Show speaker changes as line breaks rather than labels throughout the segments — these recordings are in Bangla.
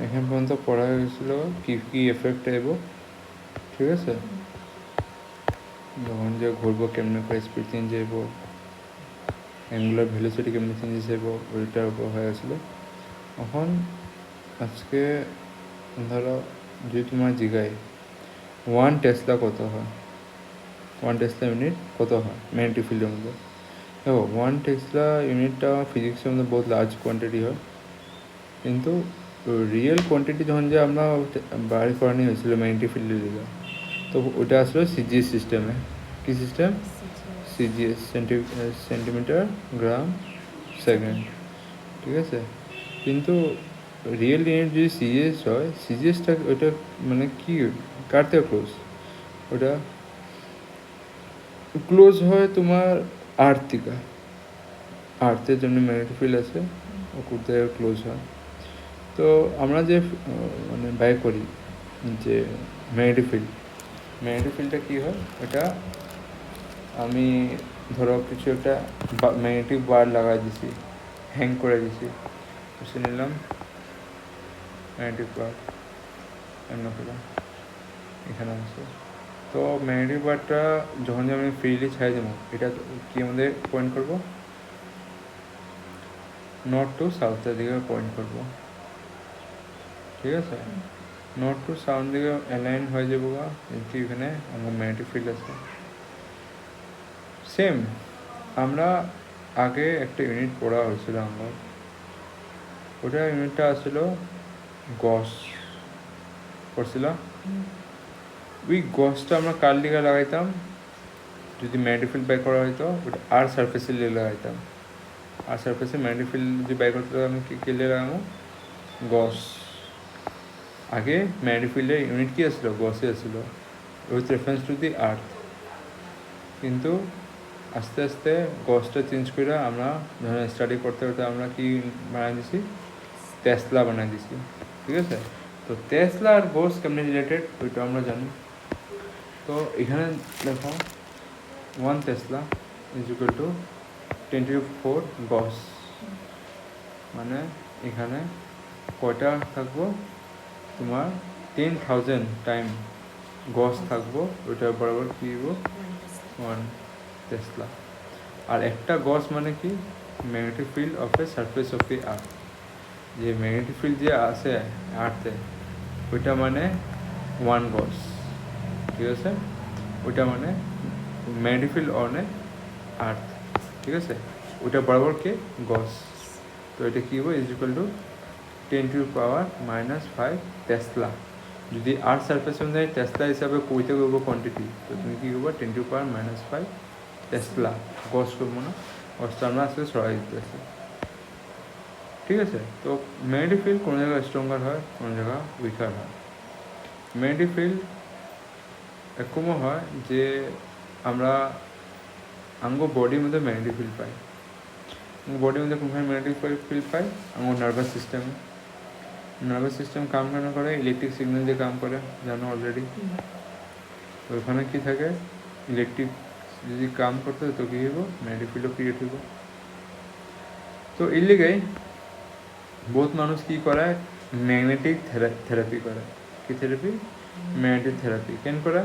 এখান পর্যন্ত পড়া হয়েছিল কী কী এফেক্ট আইব, ঠিক আছে। যখন যে ঘুরবো কেমনে করে স্পিড চেঞ্জ আইব, অ্যাঙ্গুলার ভেলোসিটি কেমনে চেঞ্জেস আইব, ওইটার উপর হয়ে গেছিলো। এখন আজকে ধরো যদি তোমার জিগাই 1 টেসলা কত হয়, 1 টেসলা ইউনিট কত হয় ম্যাগনেটিক ফিল্ডের মধ্যে। দেখো 1 টেসলা ইউনিটটা ফিজিক্সের মধ্যে বহুত লার্জ কোয়ান্টিটি হয়, কিন্তু রিয়েল কোয়ান্টিটি যখন যে আমরা বার করানি হয়েছিল ম্যাগনেটিক ফিল্ডের দিকে, তো ওটা আসলে সিজিএস সিস্টেমে। কী system? CGS, centimetre gram second, ঠিক আছে। কিন্তু রিয়েল ইউনিট যদি সিজিএস হয়, সিজিএসটা ওটা মানে কি কার থেকে ক্লোজ, ওটা ক্লোজ হয় তোমার আর্থ থেকে। আর্থের জন্য ম্যাগনেটিক ফিল্ড আছে, ও করতে ক্লোজ হয়। তো আমরা যে মানে বাই করি যে ম্যাগনেটিক ফিল্ডটা কী হয়, এটা আমি ধরো কিছু একটা ম্যাগনেটিক বার লাগাই দিছি, হ্যাং করে দিছি, বসে নিলাম ম্যাগনেটিক বার এমন করে এখানে আছে। তো ম্যাগনেটিক বারটা যখন যে আমি ফ্রিলি ছাই দেবো, এটা কি আমাদের পয়েন্ট করব, নর্থ টু সাউথের দিকে পয়েন্ট করব, ঠিক আছে। নর্থ টু সাউথ দিকে অ্যালাইন হয়ে যাবো গা, কিন্তু এখানে আমার ম্যাগনেটিক ফিল্ড আছে। সেম আমরা আগে একটা ইউনিট পড়া হয়েছিল আমরা, ওটা ইউনিটটা আসলো গস পড়ছিল। ওই গসটা আমরা কার লিগে লাগাইতাম, যদি ম্যাগনেটিক ফিল্ড বাই করা হয়তো ওটা আর সারফেসের লিগে লাগাইতাম। আর সারফেসে ম্যাগনেটিক ফিল্ড যদি বাই করতে আমি কী লিগে লাগাবো, গস। আগে ম্যাগনেটিক ফিল্ডের ইউনিট কী আসলো, গসে আসলো, উইথ রেফারেন্স টু দি আর্থ। কিন্তু আস্তে আস্তে গসটা চেঞ্জ করে আমরা ধরেন স্টাডি করতে করতে আমরা কি বানাই দিছি, টেসলা বানাই দিছি, ঠিক আছে। তো টেসলা আর গস কেমনি রিলেটেড ওইটা আমরা জানি। তো এখানে দেখো 1 টেসলা ইজ ইকুয়াল টু 10⁴ গস, মানে এখানে কয়টা থাকবো তোমার 10,000 টাইম গস থাকবো, ওইটা বরাবর কী হইব 1 টেসলা। আর একটা গস মানে কি, magnetic field of a surface of the earth. যে ম্যাগনেটিক ফিল্ড যে আছে আর্থে, ওইটা মানে 1 গস, ঠিক আছে। ওইটা মানে ম্যাগনেটিক ফিল্ড অন এ আর্থ, ঠিক আছে। ওইটা বরাবর কে গস। তো এটা কী হবে, ইজ ইকুয়াল টু 10⁻⁻5 টেসলা। যদি আর্থ সারফেসের মধ্যে টেসলা হিসাবে কইতে করবো কোয়ান্টিটি, তো তুমি কী করবো 10⁻⁻5 টেসলা, গস করবো না, গসটা আমরা আসলে সরাই দিতেছি, ঠিক আছে। তো ম্যাগনেটিক ফিল্ড কোনো জায়গায় স্ট্রঙ্গার হয়, কোনো জায়গায় উইকার হয়। ম্যাগনেটিক ফিল্ড এরকমও হয় যে আমরা আঙ্গো বডির মধ্যে ম্যাগনেটিক ফিল্ড পাই। বডির মধ্যে কোনখানে ম্যাগনেটিক ফিল্ড পাই, আমার নার্ভাস সিস্টেমে। নার্ভাস সিস্টেম কাম কেন করে, ইলেকট্রিক সিগন্যাল দিয়ে কাম করে, জানো অলরেডি। ওইখানে কী থাকে, ইলেকট্রিক যদি কাম করতে তো কী হইব, ম্যাগনেটিক ফিল্ডও ক্রিয়েট হইব। তো এর লিগেই বহুত মানুষ কী করে, ম্যাগনেটিক থেরাপি করে। কি থেরাপি? ম্যাগনেটিক থেরাপি কেন করে,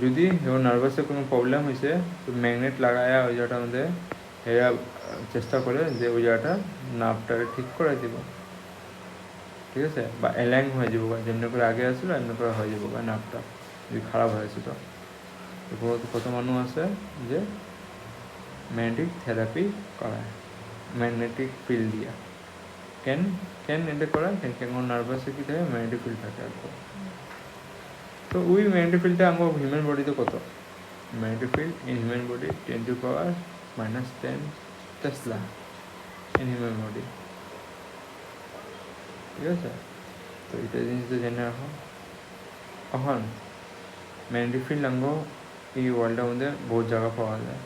যদি নার্ভাসে কোনো প্রবলেম হয়েছে তো ম্যাগনেট লাগায়া ওই জায়গাটার মধ্যে এরা চেষ্টা করে যে ওই জায়গাটা নার্ভটাকে ঠিক করে দিব, ঠিক আছে, বা অ্যালাইন হয়ে যাবো, যেমনি করে আগে আসলো এমনি করে হয়ে যাবো নার্ভটা যদি খারাপ হয়েছিল। তো কত মানুষ আছে যে ম্যাগনেটিক থেরাপি করায় ম্যাগনেটিক ফিল্ড দিয়া। কেন কেন এটা করায়, কেন নার্ভাসে কী থাকে, ম্যাগনেটিক ফিল্ড থাকে আর। তো ওই ম্যাগনেটিক ফিল্ডটা আমার হিউম্যান বডিতে কত, magnetic field in human body 10⁻⁻10 Tesla in human body, ঠিক আছে। তো এটা জিনিসটা জেনে রাখো। এখন ম্যাগনেটিক ফিল্ড আঙ্গ এই ওয়ার্ল্ডের মধ্যে বহুত জায়গা পাওয়া যায়।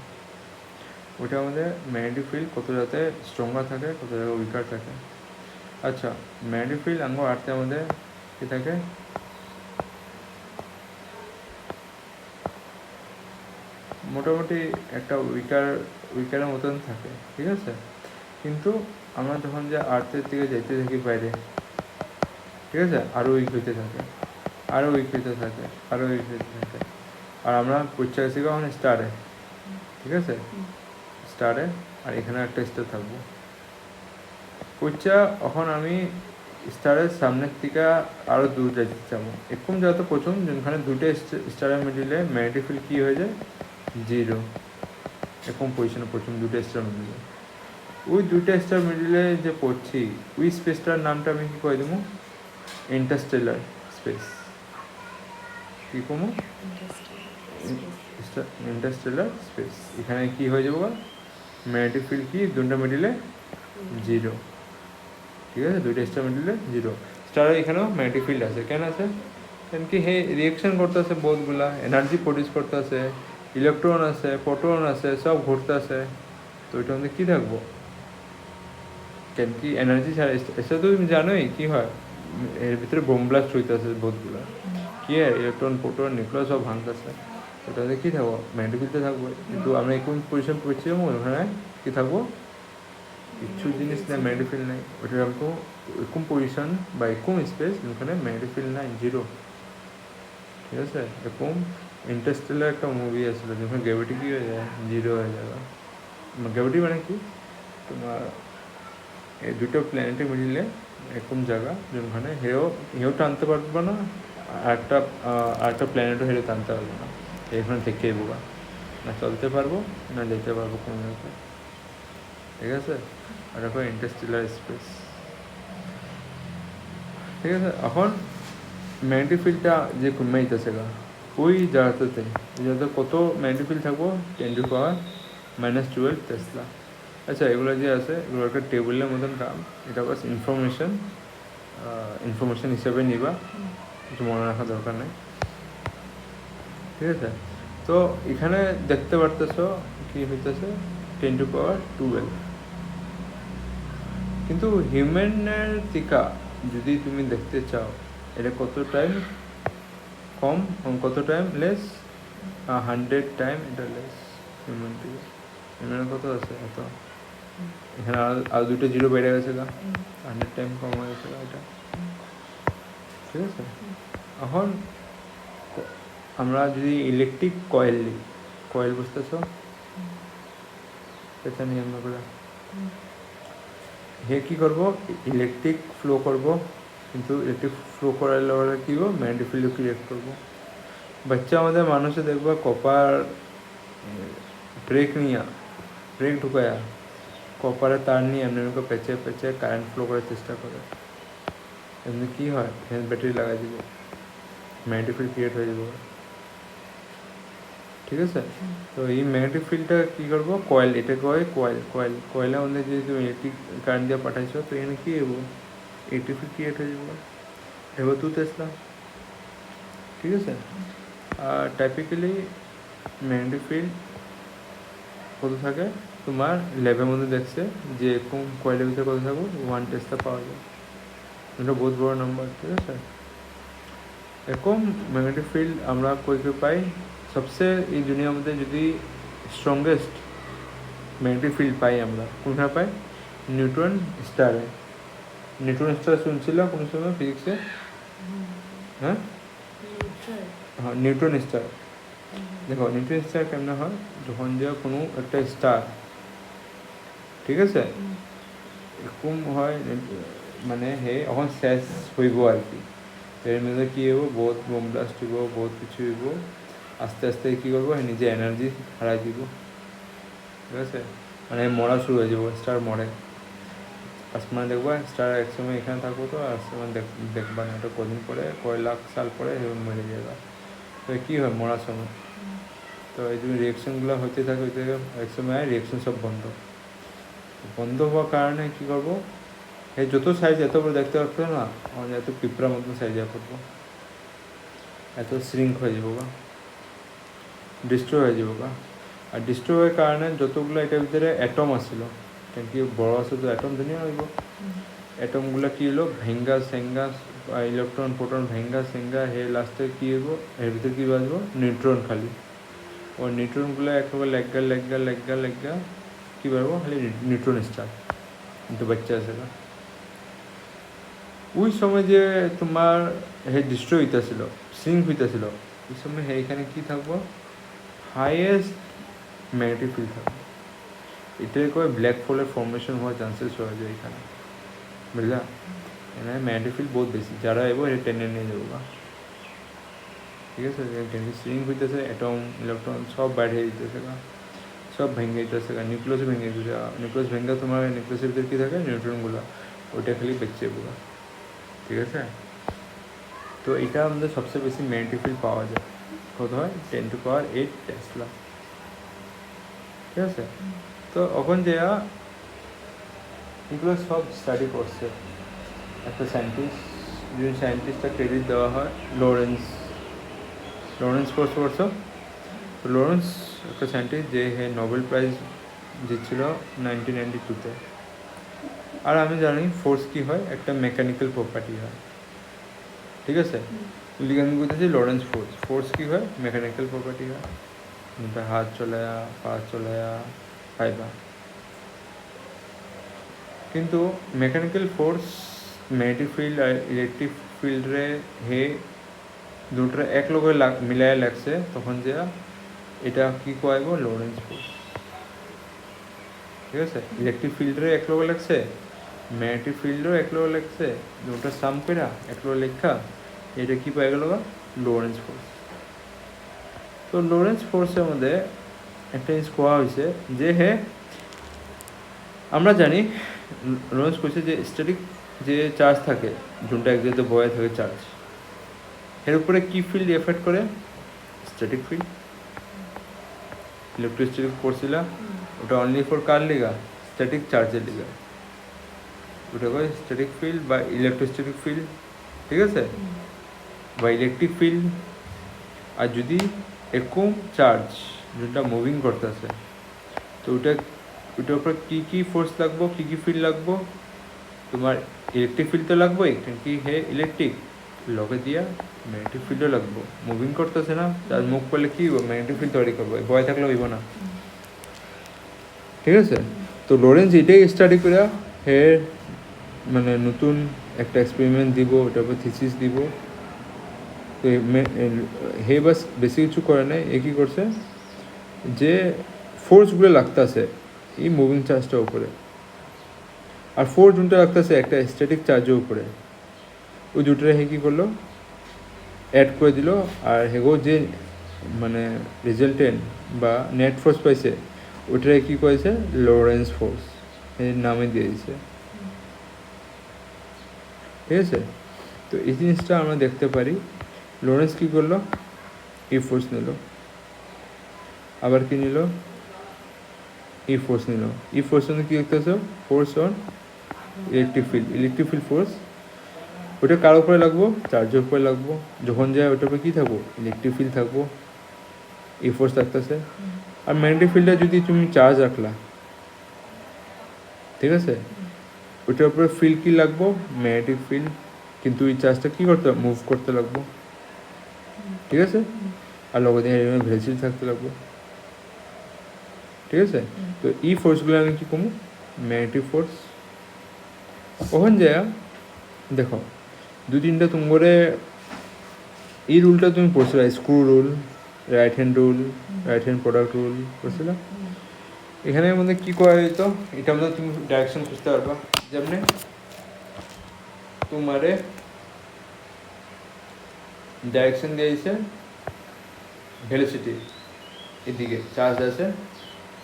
ওইটার মধ্যে ম্যাগনেটিক ফিল্ড কত জায়গাতে স্ট্রঙ্গার থাকে, কত জায়গায় উইকার থাকে। আচ্ছা, ম্যাগনেটিক ফিল্ড আঙ্গ আর্থের মধ্যে কী থাকে, মোটামুটি একটা উইকারের মতন থাকে, ঠিক আছে। কিন্তু আমরা যখন যে আর্থের দিকে যেতে থাকি বাইরে, ঠিক আছে, আরও উইক হইতে থাকে, আরও উইক হইতে থাকে, আরও উইক হইতে থাকে। আর আমরা পরীক্ষা গেছি কখন স্টারে, ঠিক আছে, স্টারে, আর এখানে একটা স্টার থাকবো পরীক্ষা। এখন আমি স্টারের সামনের থেকে আরও দূর যাইতে চাবো, এরকম যত প্রথম যেখানে দুটো স্টারের মিডিলে ম্যাগনেটিক ফিল্ড কী হয়ে যায়, 0, এরকম পজিশনে প্রথম দুটো স্টার মিডিলে। ওই দুটো স্টার মিডিলে যে পড়ছি ওই স্পেসটার নামটা আমি কী করে দেবো, ইন্টারস্টেলার স্পেস। কী কমো, ইন্টারস্টেলার স্পেস। এখানে কি হয়ে যাবো, ম্যাগনেটিক ফিল্ড কি দুটো মিডিলে 0, ঠিক আছে, দুইটা স্টার মিডিলে 0। স্টারের এখানেও ম্যাগনেটিক ফিল্ড আছে, কেন আছে, কেন কি হে রিয়েকশন করতে আছে, বহুতগুলা এনার্জি প্রডিউস করতে আছে, ইলেকট্রন আছে, প্রোটন আছে, সব ঘুরতে আছে। তো ওইটার মধ্যে কী থাকবো, কেন কি এনার্জি ছাড়া, এসে তো তুমি জানোই কী হয়, এর ভিতরে বোম ব্লাস্ট হইতে আছে বহুতগুলো, কি হয় ইলেকট্রন প্রোটন নিউক্লিয়াস সব ভাঙতেছে। ওটাতে কী থাকবো, ম্যাগনেটিক ফিল্ডে থাকবো। কিন্তু আমরা কোন পজিশন পড়ছিলাম ওখানে কী থাকবো, কিছু জিনিস নেই, ম্যাগনেটিক ফিল্ড নেই। ওটা রাখবো এরকম পজিশন বা এরকম স্পেস যেখানে ম্যাগনেটিক ফিল্ড নাই, 0, ঠিক আছে। এরকম ইন্টারস্টেলার একটা মুভি আসলো যখন গ্র্যাভিটি কী হয়ে যায়, 0 হয়ে যাবে। গ্র্যাভিটি মানে কি, তোমার এই দুটো প্ল্যানেটের মিডিলে এরকম জায়গা যেখানে হেও টানতে পারবো না, আরেকটা প্ল্যানেটও হেরে টানতে পারবো না, এখানে থেকে বোবা না, চলতে পারবো না যেতে পারবো কোনো জায়গায়, ঠিক আছে। আর এখন ইন্টারস্টেলার স্পেস, ঠিক আছে। এখন ম্যাগনেটিক ফিল্ডটা যে কমাইতেছে গা ওই জায়গাতে যাতে কত ম্যাগনেটিক ফিল্ড থাকবো, 10⁻⁻12 টেসলা। আচ্ছা, এগুলো যে আছে এগুলো একটা টেবিলের মতন কাম, এটা বাস ইনফরমেশন হিসেবে নিবা, কিছু মনে রাখার দরকার নেই, ঠিক আছে। তো এখানে দেখতে পারতেছ কি হইতেছে, 10⁻12। কিন্তু হিউম্যানের টিকা যদি তুমি দেখতে চাও, এটা কত টাইম কম, কত টাইম লেস, 100 টাইম এটা লেস হিউম্যান থেকে। হিউম্যানের কত আছে এত, এখানে আর দুটো 0 বেড়ে গেছে, 100 টাইম কম হয়ে গেছে এটা, ঠিক আছে। এখন আমরা যদি ইলেকট্রিক কয়েল নিই, কয়েল বুঝতেছ, এটা নিয়ে আমরা করে হে কী করবো, ইলেকট্রিক ফ্লো করবো, কিন্তু ইলেকট্রিক ফ্লো করার লগে কী করবো, ম্যাগনেটিক ফিল্ড ক্রিয়েট করবো। বাচ্চা আমাদের মানুষে দেখবো কপার ব্রেক ঢুকায়া কপারের তার নিয়ে এমনি পেঁচে পেঁচে কারেন্ট ফ্লো করার চেষ্টা করে, এমনি কী হয়, ব্যাটারি লাগাই দিব, ম্যাগনেটিক ফিল্ড ক্রিয়েট হয়ে যাবো, ঠিক আছে। তো এই ম্যাগনেটিক ফিল্ডটা কী করবো, কয়েল, এটা কয়েলের মধ্যে যদি তুমি ইলেকট্রিক কারেন্ট দিয়ে পাঠাইছো, তো এখানে কী হবো, ইলেকট্রিক ফিল্ড ক্রিয়েট হয়ে যাবো, এবার 2 টেসলা, ঠিক আছে। আর টাইপিক্যালি ম্যাগনেটিক ফিল্ড কত থাকে, তোমার ল্যাবের মধ্যে দেখছে যে এরকম কয়েলের ভিতরে কত থাকবো, 1 টেসলা পাওয়া যায়, এটা বহুত বড় নাম্বার, ঠিক আছে। এরকম ম্যাগনেটিক ফিল্ড আমরা কই পাই, সবচেয়ে এই দুনিয়ার মধ্যে যদি স্ট্রংগেস্ট ম্যাগনেটিক ফিল্ড পাই আমরা কোথায় পাই, নিউট্রন স্টারে। নিউট্রন স্টার শুনছিল কোনো সময় ফিজিক্সে, হ্যাঁ হ্যাঁ, নিউট্রন স্টার। দেখো নিউট্রন স্টার কেমন হয়, যখন যে কোনো একটা স্টার, ঠিক আছে, এরকম হয় মানে হে এখন শেষ হইব আর কি, এর মধ্যে কী হইব, বহুত বোম ব্লাস্ট হইব, বহুত কিছু হইব, আস্তে আস্তে কী করবো, নিজে এনার্জি হারাই দিব, ঠিক আছে, মানে মরা শুরু হয়ে যাবো, স্টার মরে। আসমানে দেখবো স্টার একসময় এখানে থাকবো, তো আসমান দেখবা না, ওটা কদিন পরে, কয় লাখ সাল পরে মরে যাবে। তো কী হয় মরার সময়, তো এই যে রিয়েকশনগুলো হতে থাকে এক সময় রিয়েকশন সব বন্ধ হওয়ার কারণে কী করবো, এই যত সাইজ এত বড় দেখতে পাচ্ছ না, আমাদের এত পিঁপড়ার মতন সাইজ করবো, এত শ্রিঙ্ক হয়ে যাবো বা ডিস্ট্রয় হয়ে যাবো বা। আর ডিস্ট্রয় হওয়ার কারণে যতগুলো এটার ভিতরে অ্যাটম আসছিল, কেন কি বড় আসে তো অ্যাটম দুনিয়া হইব, অ্যাটমগুলো কী হলো ভেঙ্গা সেঙ্গা, ইলেকট্রন প্রোটন ভেঙ্গা সেঙ্গা, হে লাস্টে কী হইব, এর ভিতরে কী বাজবো, নিউট্রন খালি। ও নিউট্রনগুলো একেবারে লেগা কী পারবো, খালি নিউট্রন স্টার, কিন্তু বাচ্চা আছে না। ওই সময় যে তোমার হে ডিস্ট্রয় হইতেছিল, সিঙ্ক হইতেছিল, ওই সময় হে এখানে কী থাকবো, হাইয়েস্ট ম্যাগনেটিক ফিল্ড থাকবে। এটাকে কয় ব্ল্যাক হোলের ফর্মেশন হওয়ার চান্সেস হয়ে যায় এখানে, বুঝলা? এখানে ম্যাগনেটিক ফিল্ড বহুত বেশি, যারা এবো এটা টেনে নিয়ে যাবো গা, ঠিক আছে? সিঙ্ক হইতেছে, অ্যাটম ইলেকট্রন সব বাইরে যেতেছে গা, সব ভেঙে যেতেছে গা, নিউক্লিয়াস ভেঙে যেতেছে গা। নিউক্লিয়াস ভেঙে তোমার নিউক্লিয়াসের ভিতরে কী থাকে, নিউট্রনগুলো, ওইটা খালি বেঁচে যাবো গা, ঠিক আছে? তো এটা আমাদের সবচেয়ে বেশি ম্যাগনেটিক ফিল্ড পাওয়া যায়, কত হয় 10⁸ টেসলা, ঠিক আছে? তো এখন যে এগুলো সব স্টাডি করছে একটা সায়েন্টিস্ট, যে সায়েন্টিস্টটা ক্রেডিট দেওয়া হয় লরেন্স ফোর্স করছো। তো লরেন্স একটা সায়েন্টিস্ট যে নোবেল প্রাইজ জিতছিল 1992-তে। আর আমি জানি ফোর্স কী হয়, একটা মেকানিক্যাল প্রপার্টি হয়, ঠিক আছে? লিখে আমি বলতেছি লরেন্স ফোর্স কী হয়, মেকানিক্যাল প্রপার্টি হয়, হাত চলায়া, পা চলায়া, ফাইবা। কিন্তু মেকানিক্যাল ফোর্স ম্যাগনেটিক ফিল্ড আর ইলেকট্রিক ফিল্ডরে হে দুটোরে এক লগে মিলায় লাগছে, তখন যে এটা কি কয়ব, লরেন্স ফোর্স, ঠিক আছে? ইলেকট্রিক ফিল্ডরে এক লগে লাগছে, ম্যাগনেটিক ফিল্ডও এক লগে লাগছে, দুটো সাম করে এক লগে লেখা, এটা কি পাই গেল, লরেন্স ফোর্স। তো লরেন্স ফোর্সের মধ্যে একটা জিনিস কোয়া হয়েছে যে হে আমরা জানি লরেন্স করছে যে স্ট্যাটিক যে চার্জ থাকে, যোনটা এক জায়গাতে বয়ে থাকে চার্জ, এর উপরে কি ফিল্ড এফেক্ট করে, স্ট্যাটিক ফিল্ড। ইলেকট্রোস্ট্যাটিক পড়ছিলা, ওটা only for car Liga, static চার্জের লিগা, ওটা কয় স্ট্যাটিক ফিল্ড বা ইলেকট্রোস্ট্যাটিক ফিল্ড, ঠিক আছে? বা ইলেকট্রিক ফিল্ড। আর যদি এরকম চার্জ যেটা মুভিং করতেছে, তো ওটার উপরে কী কী ফোর্স লাগবো, কী কী ফিল্ড লাগবো, তোমার ইলেকট্রিক ফিল্ড তো লাগবোই, কি হে ইলেকট্রিক লগে দিয়া ম্যাগনেটিক ফিল্ডও লাগবো, মুভিং করতেছে না, চার্জ মুভ করলে কী হইব, ম্যাগনেটিক ফিল্ড তৈরি করবো, ভয় থাকলে হইব না, ঠিক আছে? তো লরেন্স এটাই স্টাডি করে হে মানে নতুন একটা এক্সপেরিমেন্ট দিব, ওটার উপর থিসিস দিব। তো হে বাস বেশি কিছু করে নাই, এ কী করছে যে ফোর্সগুলো লাগতেছে এই মুভিং চার্জটার উপরে, আর ফোর্স যোনটা লাগতেছে একটা স্ট্যাটিক চার্জের উপরে, ওই দুটোরে হে কী করলো, অ্যাড করে দিল, আর হেগো যে মানে রেজাল্টেন্ট বা নেট ফোর্স পাইছে, ওইটারে কী করেছে, লরেন্স ফোর্স এর নামে দিয়ে দিয়েছে, ঠিক আছে? তো এই জিনিসটা আমরা দেখতে পারি, লরেন্স কী করলো, ই ফোর্স নিল, আবার কি নিল, ই ফোর্স নিল। ই ফোর্স মানে কী দেখতেছ, force on electric field force, ওটা কার উপরে লাগবো, চার্জের উপরে লাগবো, যখন যায় ওটার উপরে কী থাকবো, ইলেকট্রিক ফিল্ড থাকবো, ই ফোর্স থাকতেছে। আর ম্যাগনেটিক ফিল্ডে যদি তুমি চার্জ রাখলা, ঠিক আছে, ওটার উপরে ফিল্ড কী লাগবো, ম্যাগনেটিক ফিল্ড, কিন্তু এই চার্জটা কী করতে, মুভ করতে লাগবো, ঠিক আছে? আর লগে দিয়ে ভেলোসিটি থাকতে লাগবো, ঠিক আছে? তো এই ফোর্সগুলো আমি কী কমু, ম্যাগনেটিক ফোর্স। কখন যায় দেখো, দু তিনটা তোমারে এই রুলটা তুমি পড়ছিলা, screw rule, right hand product rule পড়ছিলা। এখানের মধ্যে কী করা যেত, এটার মধ্যে তুমি ডাইরেকশন খুঁজতে পারবা, যেমনি তোমারে ডাইরেকশন দিয়েছে ভেলোসিটি এদিকে, চার্জ আছে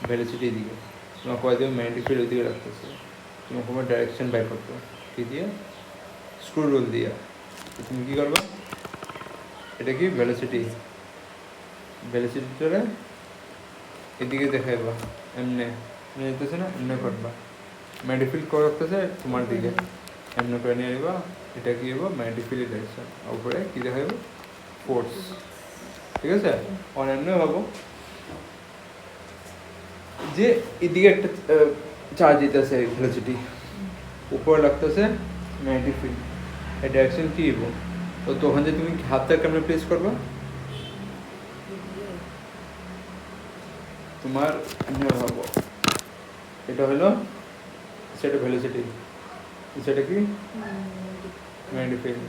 ভেলোসিটি এদিকে, তোমার কয় দেবে ম্যাগনেটিক ফিল্ড ওইদিকে রাখতেছে, তোমার কোনো ডাইরেকশন বাই করতে, কী দিয়ে, স্ক্রু রুল দিয়ে। তুমি কী করবা, এটা কি ভেলোসিটিটা এদিকে দেখাইবা, এমনি যেতেছে না, এমনি করবা, ম্যাগনেটিক ফিল্ড করে রাখতেছে তোমার দিকে, এমনি করে নিয়ে নিবা, এটা কী হবো, ম্যাগনেটিক ফিল্ড ডাইরেকশন, উপরে কী দেখাইব, ফোর্স, ঠিক আছে? অন্যান্য ভাবো যে এদিকে একটা চার্জ দিতেছে ভেলোসিটি, উপরে লাগতেছে ম্যাগনেটিক ফিল্ড, এই ডাইরেকশন কী হবো, তো তখন যে তুমি হাতটা কেমন প্লেস করবা, তোমার ভাবো এটা হলো সেটা ভেলোসিটি, সেটা কি ম্যাগনেটিক ফিল্ড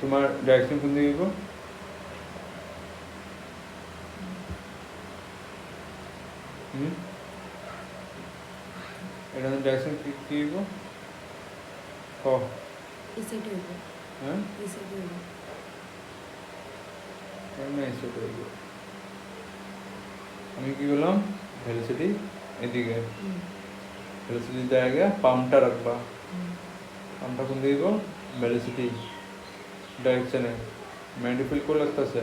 তোমার ডাইরেকশন কোন দিকে দিব এটা ডাইরেকশন কি দিব ক হ্যাঁ আমি কি বললাম ভেলোসিটি এদিকে ভেলোসিটি জায়গা পাম্পটা রাখবা পাম্পটা কোন দিকে দিব ভেলোসিটি ডাইরেকশনে ম্যাগনেটিক ফিল্ড কোন লাগতেছে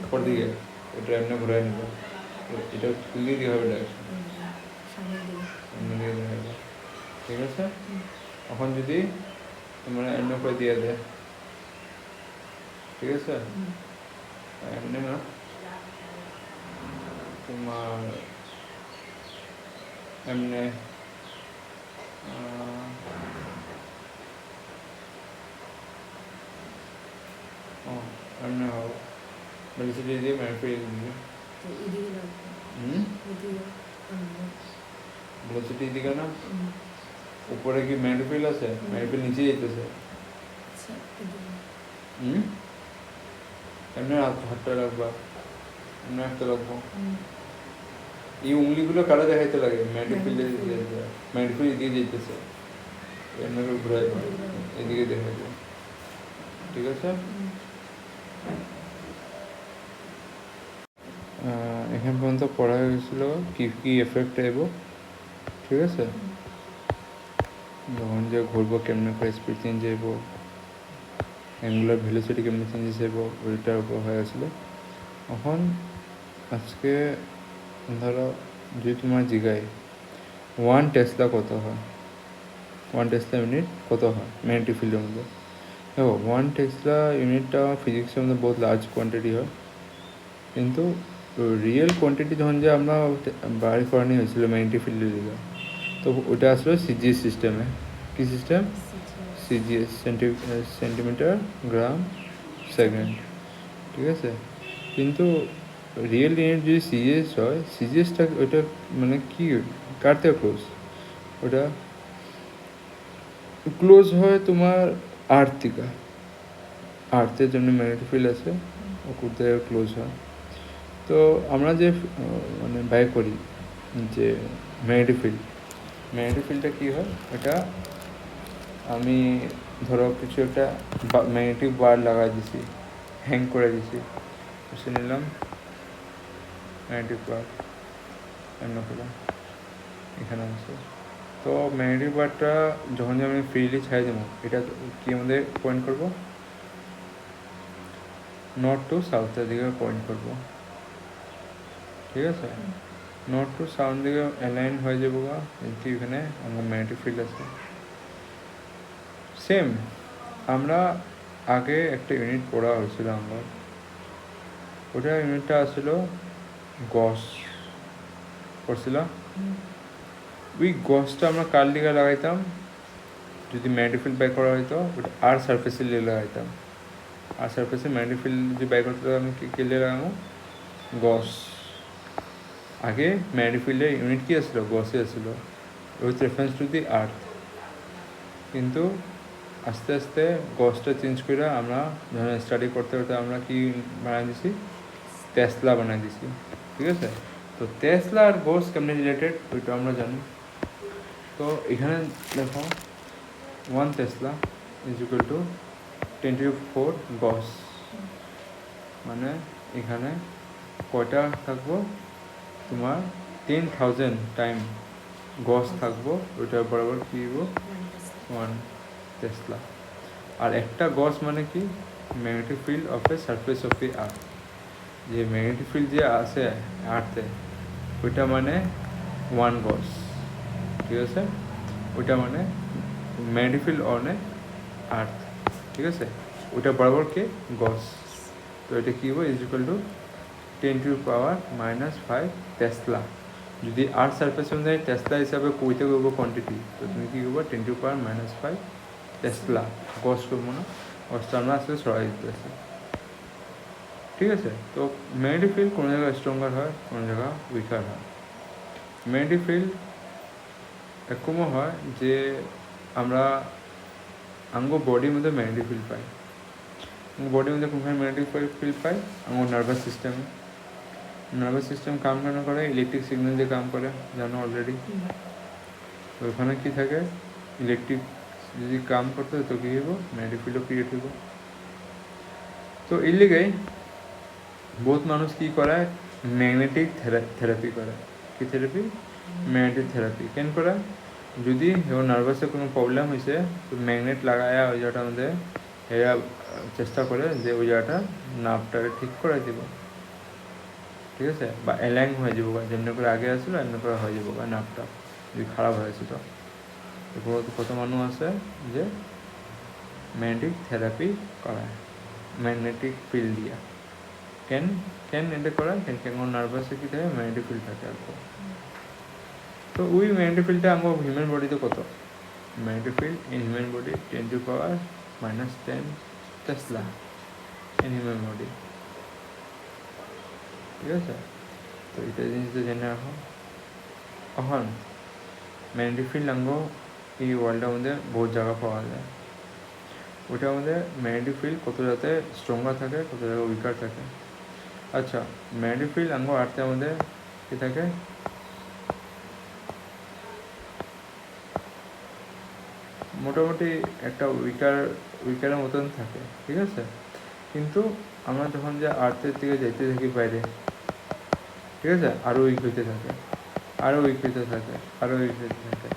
উপর দিকে এটা এমনি ঘুরাই নিব এটা খুলে দিয়ে হবে ডাইরেকশন ঠিক আছে এখন যদি তোমরা এমনি করে দিয়ে দেয় ঠিক আছে এমনি না তোমার এমনি এমনি হবে ভেলোসিটি দিয়ে ম্যাগনেটিক ফিল্ড ভেলোসিটি দিকে না উপরে কি ম্যাগনেটিক ফিল্ড আছে ম্যাগনেটিক ফিল্ড নিচে যেতেছে এমনি হাতটা রাখবা এমনি একটা রাখবো এই উঙ্গলিগুলো কারা দেখাইতে লাগে ম্যাগনেটিক ফিল্ডে ম্যাগনেটিক ফিল্ড এদিকে যেতেছে এমনি করে ঘুরাই এদিকে দেখাইতে ঠিক আছে এখান পর্যন্ত পড়া হয়ে গেছিল কি কি এফেক্ট আইব ঠিক আছে যখন যে ঘুরবো কেমনে করে স্পিড চেঞ্জ হইব অ্যাঙ্গুলার ভেলোসিটি কেমনে চেঞ্জেস হইব ওইটার উপর হয়ে গেছিলো এখন আজকে ধরো যদি তোমার জিগায় 1 টেসলা কত হয় 1 টেসলা ইউনিট কত হয় ম্যাগনেটিক ফিল্ডের মধ্যে দেখো 1 টেসলা ইউনিটটা ফিজিক্সের মধ্যে বহুত লার্জ কোয়ান্টিটি হয় কিন্তু রিয়েল কোয়ান্টিটি যখন যে আমরা বাড়ি করানি হয়েছিল ম্যাগনেটিক ফিল্ডের দিকে তো ওটা আসলে সিজিএস সিস্টেমে কি system CGS centimetre gram second ঠিক আছে কিন্তু রিয়েল ইউনিট যদি সিজিএস হয় সিজিএসটা ওটা মানে কি কার থেকে ক্লোজ ওটা ক্লোজ হয় তোমার আর্থ থেকে আর্থের জন্য ম্যাগনেটিক ফিল্ড আছে ও করতে ক্লোজ হয় তো আমরা যে মানে ব্যয় করি যে ম্যাগনেটিক ফিল্ডটা কী হয় এটা আমি ধরো কিছু একটা ম্যাগনেটিক বার লাগাই দিছি হ্যাং করে দিছি বসে নিলাম ম্যাগনেটিক বার এমন করে এখানে আছে তো ম্যাগনেটিক বারটা যখন আমি ফ্রিলি ছাই দেবো এটা কি আমাদের পয়েন্ট করব নর্থ টু সাউথের দিকে পয়েন্ট করব ঠিক আছে নর্থ টু সাউথ দিকে অ্যালাইন হয়ে যাবো গা কিন্তু এখানে আমার ম্যাগনেটিক ফিল্ড আছে সেম আমরা আগে একটা ইউনিট পড়া হয়েছিল আমরা ওটা ইউনিটটা আসলো গস পড়ছিল ওই গসটা আমরা কার দিকে লাগাইতাম যদি ম্যাগনেটিক ফিল্ড বাই করা হইতো ওটা আর সারফেসের লিয়ে লাগাইতাম আর সারফেসে ম্যাগনেটিক ফিল্ড যদি বাই করতে আমি কে লিয়ে লাগাবো গস আগে ম্যাগনেটিক ফিল্ডের ইউনিট কি আসলো গসে আসলো উইথ রেফারেন্স টু দি আর্থ কিন্তু আস্তে আস্তে গসটা চেঞ্জ করে আমরা যখন স্টাডি করতে করতে আমরা কি বানাই দিছি টেসলা বানাই দিছি ঠিক আছে তো টেসলা আর গস কেমনি রিলেটেড ওইটা আমরা জানি তো এখানে দেখো 1 টেসলা ইজ ইকুয়াল টু 10⁴ গস মানে এখানে কয়টা থাকবো তোমার 10,000 টাইম গস থাকবো ওইটার বরাবর কি দিব 1 টেসলা আর একটা গস মানে কি magnetic field of a surface of the earth যে ম্যাগনেটিক ফিল্ড যে আছে আর্থে ওইটা মানে 1 গস ঠিক আছে ওইটা মানে ম্যাগনেটিক ফিল্ড অন এ আর্থ ঠিক আছে ওইটা বরাবর কে গস তো এটা কী হবে ইজ ইকুয়াল টু 10⁻⁻5 টেসলা যদি আর্থ সারফেসের মধ্যে টেসলা হিসাবে কইতে করবো কোয়ান্টিটি তো তুমি কী করবো 10⁻⁻5 টেসলা গস করবো না গসটা আমরা আসলে সরাই দিতে আছে ঠিক আছে তো ম্যাগনেটিক ফিল্ড কোনো জায়গায় স্ট্রঙ্গার হয় কোনো জায়গা উইকার হয় ম্যাগনেটিক ফিল্ড এরকমও হয় যে আমরা आमको बॉडी में मैग्नेटिक फील्ड पाए बॉडी में कोनखाने मैग्नेटिक फील्ड पाए आमको नार्भास सिस्टेम काम केन करे इलेक्ट्रिक सिगनल दिए काम करे जानो अलरेडी तो ओखाने कि थाके इलेक्ट्रिक যদি কাম করতে তো কি হইব ম্যাগনেটিক ফিল্ড ক্রিয়েট হইব তো এর লিগে বহুত মানুষ কি করে ম্যাগনেটিক থেরাপি করে কি থেরাপি ম্যাগনেটিক থেরাপি কেন করে যদি নার্ভাসে কোনো প্রবলেম হয়েছে তো ম্যাগনেট লাগায়া ওই জায়গাটার মধ্যে এরা চেষ্টা করে যে ওই জায়গাটা নার্ভটাকে ঠিক করে দিব ঠিক আছে বা অ্যালাইন হয়ে যাব যেমনি করে আগে আসলো এমনি করে হয়ে যাব নার্ভটা যদি খারাপ হয়েছিল কত মানুষ আছে যে ম্যাগনেটিক থেরাপি করায় ম্যাগনেটিক ফিল্ড দিয়া কেন কেন এটা করায় কেন কেন নার্ভাসে কি থাকে ম্যাগনেটিক ফিল্ড থাকে আর তো ওই ম্যাগনেটিক ফিল্ডটা আমার হিউম্যান বডিতে কত magnetic field in human body 10⁻⁻10 Tesla in human body ঠিক আছে তো এটা জিনিসটা জেনে রাখো এখন ম্যাগনেটিক ফিল্ড আঙ্গ এই ওয়ার্ল্ডের মধ্যে বহুত জায়গা পাওয়া যায় ওটার মধ্যে ম্যাগনেটিক ফিল্ড কত জায়গাতে স্ট্রঙ্গার থাকে কত জায়গায় উইকার থাকে আচ্ছা ম্যাগনেটিক ফিল্ড আঙ্গ আর্থের মধ্যে কি থাকে মোটামুটি একটা উইকারের মতন থাকে ঠিক আছে কিন্তু আমরা যখন যে আর্থের দিকে যেতে থাকি বাইরে ঠিক আছে আরও উইক হইতে থাকে আরও উইক হইতে থাকে আরও উইক হইতে থাকে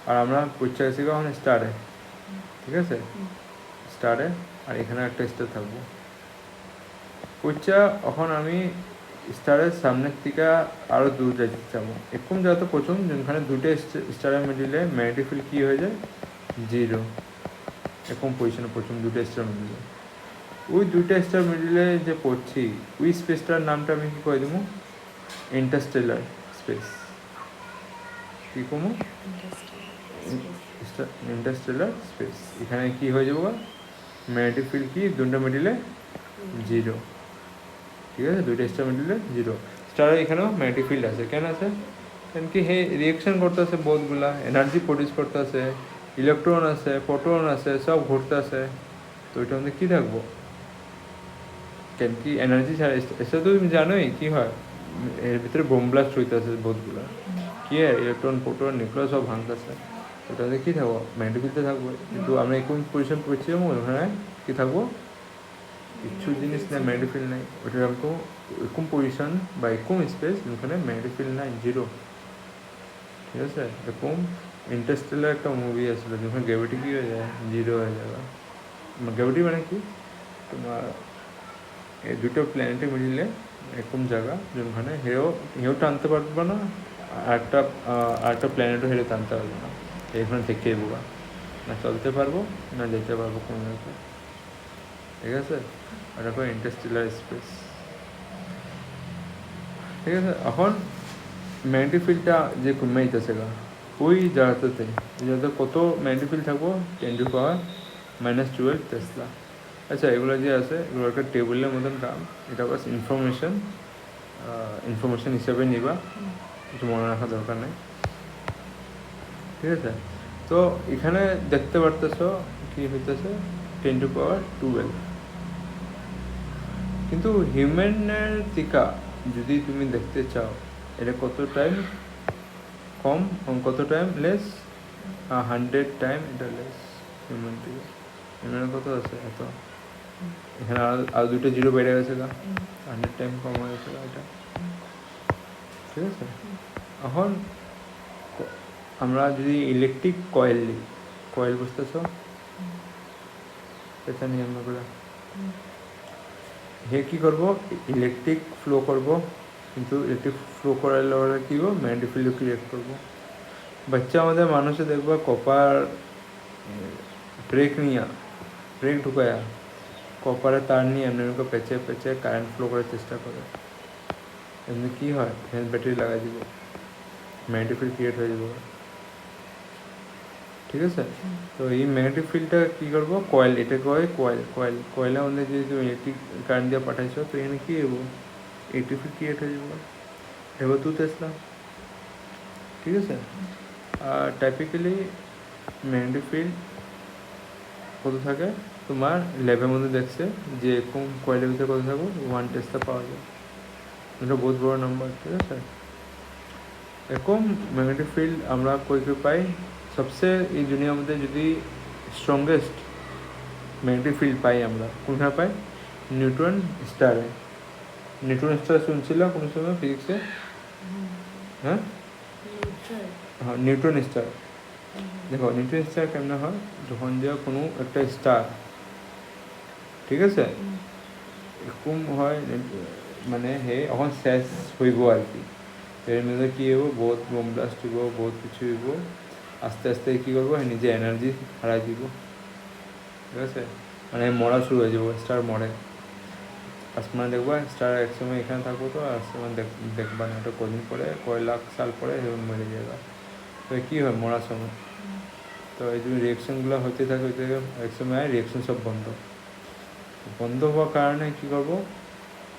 আর আমরা পৌঁছে গেছি কখন স্টারে ঠিক আছে স্টারে আর এখানে একটা স্টার থাকবো পৌঁছা এখন আমি স্টারের সামনের থেকে আরও দূর যাইতে চাবো এরকম যাতে প্রথম যেখানে দুটো স্টারের মিডিলে ম্যাগনেটিক ফিল্ড কী হয়ে যায় 0 এরকম পজিশনে প্রথম দুটো স্টার মিডিলে ওই দুটো স্টার মিডিলে যে পড়ছি ওই স্পেসটার নামটা আমি কী করে দেবো ইন্টারস্টেলার স্পেস কী কমো ইন্টারস্টেলার স্পেস এখানে কি হয়ে যাবো ম্যাগনেটিক ফিল্ড কি দুটো মিডিলে 0 ঠিক আছে দুইটা স্টার মিডিলে 0 স্টারের এখানেও ম্যাগনেটিক ফিল্ড আছে কেন আছে কেন কি হে রিয়েকশন করতে আছে বহুতগুলা এনার্জি প্রডিউস করতে আছে ইলেকট্রন আছে প্রোটন আছে সব ঘুরতে আছে তো ওইটার মধ্যে কী থাকবো কেন কি এনার্জি ছাড়া এসে তো তুমি জানোই কী হয় এর ভিতরে বোম ব্লাস্ট হইতে আছে বহুতগুলা কি হয় ইলেকট্রন প্রোটন নিউক্লিয়াস সব ভাঙতেছে ওটাতে কী থাকবো ম্যাগনেটিক ফিল্ডে থাকবো কিন্তু আমরা এরকম পজিশন পড়ছিলাম ওখানে কী থাকবো কিছু জিনিস নেই ম্যাগনেটিক ফিল্ড নাই ওটা এরকম এরকম পজিশন বা এরকম স্পেস ওখানে ম্যাগনেটিক ফিল্ড নাই 0 ঠিক আছে এরকম ইন্টারস্টেলার একটা মুভি আসলো যখন গ্র্যাভিটি কী হয়ে যায় 0 হয়ে যাবে গ্র্যাভিটি মানে কি তোমার এই দুটো প্ল্যানেটের মিডিলে এরকম জায়গা যেখানে হেও টানতে পারবো না আরেকটা প্ল্যানেটও হেরে টানতে পারবো না এখানে থেকে যাবো না চলতে পারবো না যেতে পারবো কোনো জায়গায় ঠিক আছে ওটা করে ইন্টারস্টেলার স্পেস ঠিক আছে এখন ম্যাগনেটিক ফিল্ডটা যে কমে যেতেছে গা ওই জায়গাতে যাতে কত ম্যাগনেটিক ফিল্ড থাকবো 10⁻⁻12 টেসলা আচ্ছা এগুলো যে আছে এগুলো একটা টেবিলের মতন কাম এটা বাস ইনফরমেশন হিসেবে নিবা কিছু মনে রাখা দরকার নেই ঠিক আছে তো এখানে দেখতে পারতেছ কি হইতেছে 10⁻12 কিন্তু হিউম্যানের টিকা যদি তুমি দেখতে চাও এটা কত টাইম কম কত টাইম লেস 100 টাইম এটা লেস হিউম্যান টিকা হিউম্যানের কত আছে এত এখানে আর দুটো 0 বেড়ে গেছে গা 100 টাইম কম হয়ে গেছে এটা ঠিক আছে এখন আমরা যদি ইলেকট্রিক কয়েল বুঝতেছ এটা নিয়ে আমরা করে হে কী করবো ইলেকট্রিক ফ্লো করবো কিন্তু ইলেকট্রিক ফ্লো করার লগে কী করবো ম্যাগনেটিক ফিল্ড ক্রিয়েট করবো বাচ্চা আমাদের মানুষে দেখবো কপার ব্রেক ঢুকায়া কপারের তার নিয়ে এমনি পেঁচে কারেন্ট ফ্লো করার চেষ্টা করে এমনি কী হয় ব্যাটারি লাগাই দিব ম্যাগনেটিক ফিল্ড ক্রিয়েট হয়ে যাবো ঠিক আছে তো এই ম্যাগনেটিক ফিল্ডটা কী করবো কয়েল এটা কয়েলের মধ্যে যদি তুমি ইলেকট্রিক কারেন্ট দিয়ে পাঠাইছো তো এখানে কী হবো ইলেকট্রিক ফিল্ড ক্রিয়েট হয়ে যাবো এবার 2 টেসলা ঠিক আছে আর টাইপিক্যালি ম্যাগনেটিক ফিল্ড কত থাকে তোমার ল্যাবের মধ্যে দেখছে যে এরকম কয়েলের ভিতরে কত থাকবো 1 টেসলা পাওয়া যায়। এটা বহুত বড় নাম্বার, ঠিক আছে। এরকম ম্যাগনেটিক ফিল্ড আমরা কই পাই, সবচেয়ে এই দুনিয়ার মধ্যে যদি স্ট্রংগেস্ট ম্যাগনেটিক ফিল্ড পাই আমরা কোনটা পাই, নিউট্রন স্টারে। নিউট্রন স্টার শুনছিল কোনো সময় ফিজিক্সে? হ্যাঁ হ্যাঁ, নিউট্রন স্টার। দেখো নিউট্রন স্টার কেমন হয়, যখন যে কোনো একটা স্টার, ঠিক আছে, এরকম হয় মানে হে এখন শেষ হইব আর কি। এর মধ্যে কী হইব, বহুত বোম ব্লাস্ট হইব, বহুত কিছু হইব, আস্তে আস্তে কী করবো, নিজে এনার্জি হারাই দিব, ঠিক আছে। মানে মরা শুরু হয়ে যাবো, স্টার মরে। আসমানে দেখবা স্টার একসময় এখানে থাকবো, তো আসমান দেখবা না, ওটা কদিন পরে, কয় লাখ সাল পরে মরে যাবে। তো কী হয় মরার সময়, তো এই যে রিয়েকশনগুলো হতে থাকে এক সময় রিয়েকশন সব বন্ধ হওয়ার কারণে কী করবো,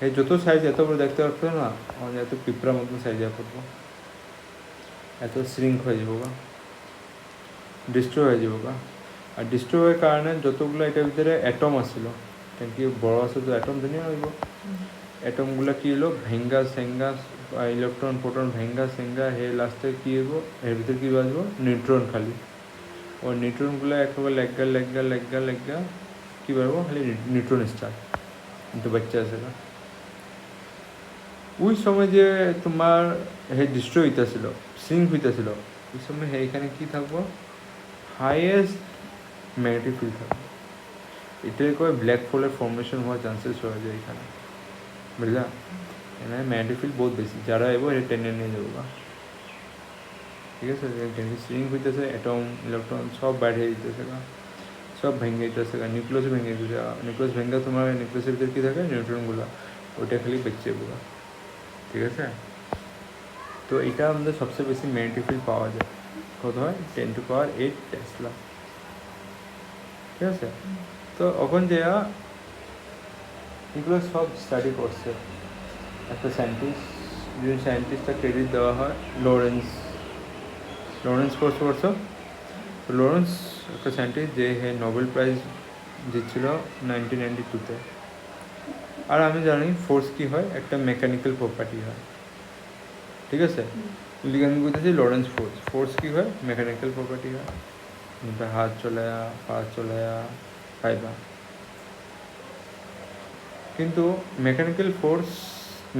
এই যত সাইজ এত বড় দেখতে পারতো না, আমাদের এত পিঁপড়ার মতন সাইজ করবো, এত শ্রিঙ্ক হয়ে যাবো গা, ডিস্ট্রয় হয়ে যাবো গা। আর ডিস্ট্রয় হওয়ার কারণে যতগুলো এটার ভিতরে অ্যাটম আসছিল, কেন কি বড় আসে তো অ্যাটম দুনিয়া হইব, অ্যাটমগুলো কী হলো ভেঙ্গা সেঙ্গা, ইলেকট্রন প্রোটন ভেঙ্গা সেঙ্গা, হে লাস্টে কী হইব, এর ভিতরে কী বাজবো, নিউট্রন খালি। ও নিউট্রনগুলো একেবারে লেগা কী পারবো, খালি নিউট্রন স্টার কিন্তু বাচ্চা আছে না। ওই সময় যে তোমার হে ডিস্ট্রয় হইতেছিল, সিঙ্ক হইতেছিল, ওই সময় হে এখানে কী থাকবো, হাইয়েস্ট ম্যাগনেটিক ফিল্ড থাকবে। এটাই কয় ব্ল্যাক হোলের ফর্মেশন হওয়ার চান্সেস হয়ে যায় এখানে, বুঝলা। এখানে ম্যাগনেটিক ফিল্ড বহুত বেশি, যারা এবার এটা টেনে নিয়ে যাবো গা, ঠিক আছে। সিঙ্ক হইতেছে, অ্যাটম ইলেকট্রন সব বাইরে হয়ে যেতেছে গা, সব ভেঙে যেতেছে গা, নিউক্লিয়াস ভেঙে যেতেছে। নিউক্লিয়াস ভেঙে তোমার নিউক্লিয়াসের ভিতরে কী থাকে, নিউট্রনগুলো, ওইটা খালি বেঁচে যাবো গা, ঠিক আছে। তো এটা আমাদের সবচেয়ে বেশি ম্যাগনেটিক ফিল্ড পাওয়া যায়, কত হয় 10⁸ টেসলা, ঠিক আছে। তো এখন যে এগুলো সব স্টাডি করছে একটা সায়েন্টিস্ট, যে সায়েন্টিস্টটা ক্রেডিট দেওয়া হয় লরেন্স ফোর্স করছো। তো লরেন্স একটা সায়েন্টিস্ট যে হে নোবেল প্রাইজ জিতছিল 1992-তে। আর আমি জানি ফোর্স কী হয়, একটা মেকানিক্যাল প্রপার্টি হয়, ঠিক আছে। লিখে আমি বলতেছি লরেন্স ফোর্স কী হয়, মেকানিক্যাল প্রপার্টি হয়, হাত চলে পা চলে পাইবা। কিন্তু মেকানিক্যাল ফোর্স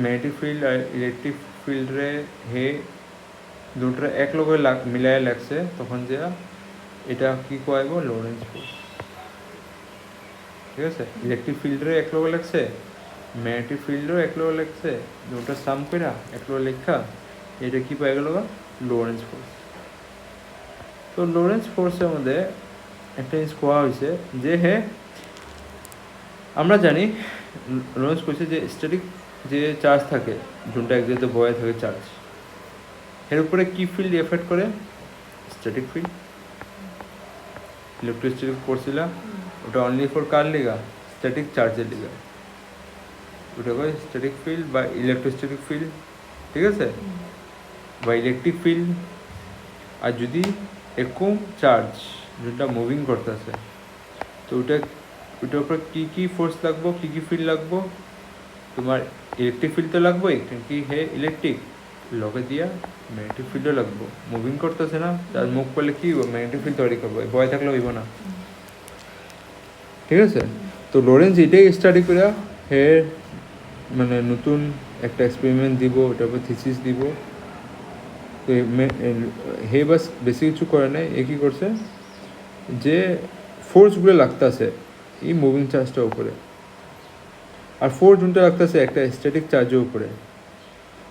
ম্যাগনেটিক ফিল্ড আর ইলেকট্রিক ফিল্ডরে হে দুটোরে এক লগে মিলাই লাগছে, তখন যে এটা কী কয়াইব, লরেন্স ফোর্স, ঠিক আছে। ইলেকট্রিক ফিল্ডরে এক লগে লাগছে, ম্যাগনেটিক ফিল্ডেও এক লগে লাগছে, দুটো সাম করে এক লগে লেখা, এটা কী পাই গেল, লরেন্স ফোর্স। তো লরেন্স ফোর্সের মধ্যে একটা জিনিস কোয়া হয়েছে যে হে আমরা জানি লরেন্স করছে যে স্ট্যাটিক যে চার্জ থাকে, যোনটা এক জায়গাতে বয়ে থাকে চার্জ, এর উপরে কী ফিল্ড এফেক্ট করে, স্ট্যাটিক ফিল্ড। ইলেকট্রিস্টিক পড়ছিলাম, ওটা only for car Liga, static চার্জের লিগা, ওটা কয় স্ট্যাটিক ফিল্ড বা ইলেকট্রোস্ট্যাটিক ফিল্ড, ঠিক আছে, বা ইলেকট্রিক ফিল্ড। আর যদি এরকম চার্জ যেটা মুভিং করতেছে, তো ওটার উপরে কী ফোর্স লাগবো, কী ফিল্ড লাগবো, তোমার ইলেকট্রিক ফিল্ড তো লাগবোই, কি হে ইলেকট্রিক লগে দিয়া ম্যাগনেটিক ফিল্ডও লাগবো, মুভিং করতেছে না, তার মুভ করলে কী হইব, ম্যাগনেটিক ফিল্ড তৈরি করবো, বয় থাকলে হইব না, ঠিক আছে। তো লরেন্স এটাই স্টাডি করে হে মানে নতুন একটা এক্সপেরিমেন্ট দিব, ওটার উপর থিসিস দিব। তো হে বাস বেশি কিছু করে নাই, এ কী করছে যে ফোর্সগুলো লাগতেছে এই মুভিং চার্জটার উপরে, আর ফোর্স যোনটা লাগতেছে একটা স্ট্যাটিক চার্জের উপরে,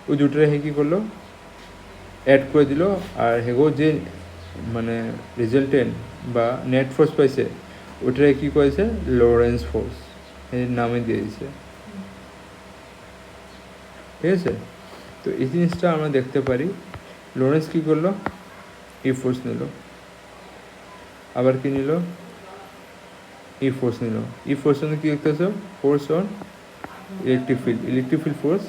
ওই দুটোরে হে কী করলো, অ্যাড করে দিল। আর হেগো যে মানে রেজাল্টেন্ট বা নেট ফোর্স পাইছে, ওটারে কী করেছে, লরেন্স ফোর্স এর নামে দিয়ে দিয়েছে, ঠিক আছে। তো এই জিনিসটা আমরা দেখতে পারি, লরেন্স কী করলো, ই ফোর্স নিল, আবার কী নিল, ই ফোর্স নিল। ই ফোর্স মানে কী দেখতেছ, force on electric field force,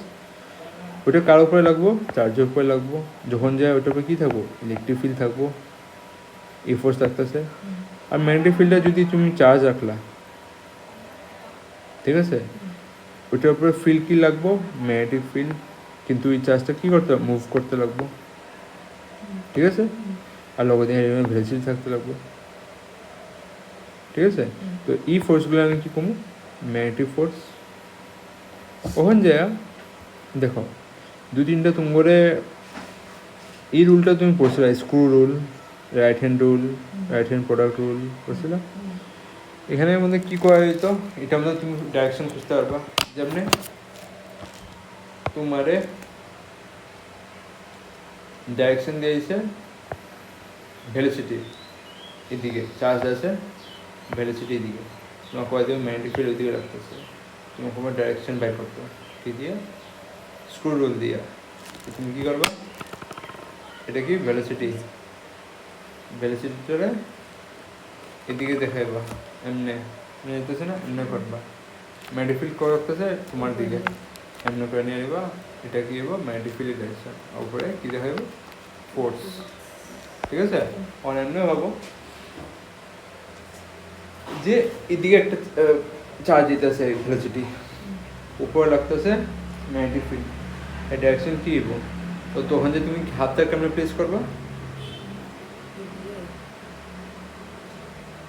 ওটা কার উপরে লাগবো, চার্জের উপরে লাগবো, যখন যায় ওটার উপরে কী থাকবো, ইলেকট্রিক ফিল্ড থাকবো, ই ফোর্স থাকতেছে। আর ম্যাগনেটিক ফিল্ডে যদি তুমি চার্জ রাখলা, ঠিক আছে, ওইটার উপরে ফিল্ড কী লাগবো, ম্যাগনেটিক ফিল্ড, কিন্তু এই চার্জটা কী করতে মুভ করতে লাগবো, ঠিক আছে, আর লগতে ভেলোসিটি থাকতে লাগবো, ঠিক আছে। তো এই ফোর্সগুলো আমি কী কমু, ম্যাগনেটিক ফোর্স। ওখান যায় দেখো দু তিনটা তুমি করে এই রুলটা তুমি পড়ছিলা, screw rule, right hand product rule পড়ছিলা। এখানের মধ্যে কী করা যেত, এটা মধ্যে তুমি ডাইরেকশন খুঁজতে পারবা, যেমনি তোমারে ডাইরেকশন দিয়েছে ভেলোসিটি এদিকে, চার্জ আছে ভেলোসিটি এদিকে, তোমার কয়ে দেবে ম্যাগনেটিক ফিল্ড ওইদিকে রাখতেছে, তোমার কোনো ডাইরেকশন বাই করতে কী দিয়ে, স্ক্রু রুল দিয়ে। তুমি কী করবা, এটা কি ভেলোসিটিটা এদিকে দেখাইবা, এমনি যেতেছে না, এমনি করবা, ম্যাগনেটিক ফিল্ড করে রাখতেছে তোমার দিকে, এমনি করে নিয়ে নিবা, এটা কি হবো ম্যাগনেটিক ফিল্ড ডাইরেকশন, উপরে কী দেখাইব ফোর্স, ঠিক আছে। অন্যান্য ভাবো যে এদিকে একটা চার্জ দিতেছে ভেলোসিটি, উপরে লাগতেছে ম্যাগনেটিক ফিল্ড, এই ডাইরেকশন কী হবো, তো তখন যে তুমি হাতটা কেমন প্লেস করবা,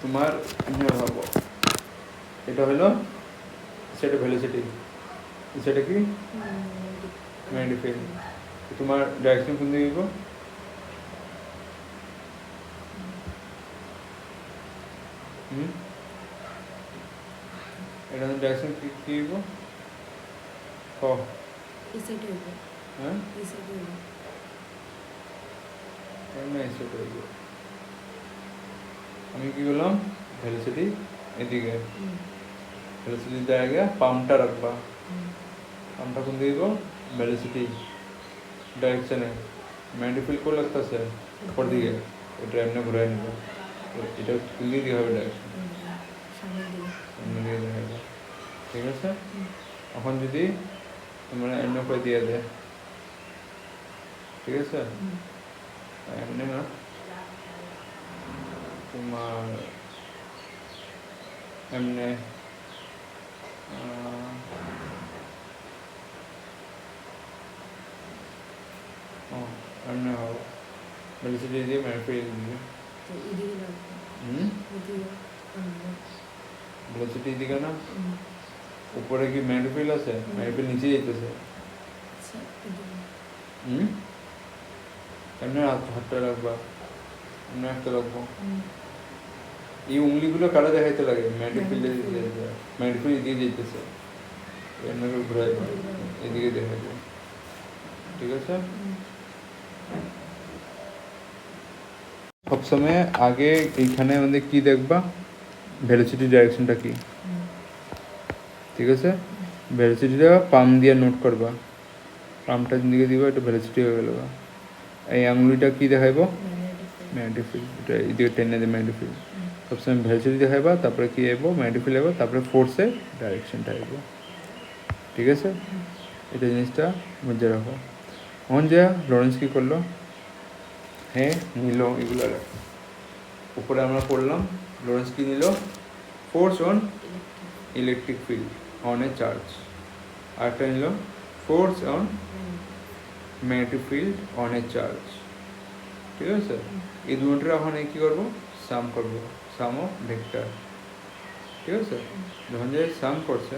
তোমার এমনি ভাবো এটা হলো সেটা ভেলোসিটি, সেটা কি ম্যাগনেটিক ফিল্ড, তোমার ডাইরেকশন কোন দিকে দিব, এটা ডাইরেকশন কি দিব, হ্যাঁ আমি কি বললাম, ভেলোসিটি এদিকে, ভেলোসিটি জায়গা পাম্পটা রাখবা, পাম্পটা কোন দিব ভেলোসিটি ডাইরেকশনে, ম্যাগনেটিক ফিল্ড করে লাগতেছে উপর দিকে, এটা এমনি ঘুরাই নেব, এটা খুললে দিয়ে হবে ডাইরেকশন সামনে দিয়ে দেখাবে, ঠিক আছে। এখন যদি তোমরা এমনি করে দিয়ে দেয়, ঠিক আছে, এমনি না তোমার এমনি এমনি হবে ভেলোসিটি দিয়ে ম্যাগনেটিক দিয়ে ভেলোসিটি দিকে না, উপরে কি ম্যাগনেটিক ফিল্ড আছে, ম্যাগনেটিক ফিল্ড নিচে যেতেছে, এমনি হাতটা রাখবা, এমনি একটা রাখবো, এই উংলিগুলো কারা দেখাইতে লাগে, ম্যাগনেটিক ফিল্ডে ম্যাগনেটিক ফিল্ড এদিকে যেতেছে, এমনি করে ঘুরাইবা, এদিকে দেখাইবে, ঠিক আছে। সবসময় আগে এইখানে আমাদের কি দেখবা, ভেলোসিটি ডাইরেকশনটা কি, ঠিক আছে, ভেলোসিটিটা পাম্প দিয়ে নোট করবা, পাম্পটা দিকে দিবা, এটা ভেলোসিটি হয়ে গেল, এই আঙুলিটা কি দেখাইব ম্যাগনেটিক ফিল্ড, এটা এদিকে টেনে দেয় ম্যাগনেটিক ফিল্ড, সবসময় ভেলোসিটি দেখাইবা, তারপরে কি আইব ম্যাগনেটিক ফিল্ড আইব, তারপরে ফোর্সের ডাইরেকশনটা আইব, ঠিক আছে। এটা জিনিসটা মধ্যে রাখো। এখন যে লরেন্স কী করলো, হ্যাঁ নিল এগুলো উপরে আমরা পড়লাম, লরেন্স কি নিল, force on electric field on a charge, আরেকটা নিল force on magnetic field on a charge, ঠিক আছে। এই দুটোর এখন কী করবো, সাম করবো, সাম অফ ভেক্টর, ঠিক আছে। যখন যে সাম করছে,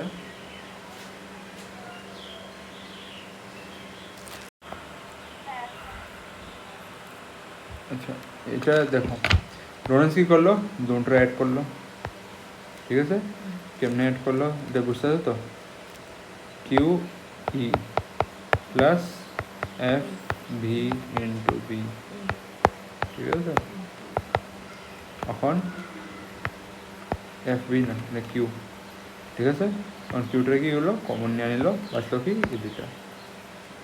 আচ্ছা এটা দেখো লরেন্স কী করলো, দুটো অ্যাড করলো, ঠিক আছে, কেমনে অ্যাড করলো এটা বুঝতে হবে তো, Q E plus F V into B, ঠিক আছে। এখন এফ বি না কিউ, ঠিক আছে, কারণ কিউটা কি হলো কমন নিয়ে নিল, বাস্তব কি এই দুটা,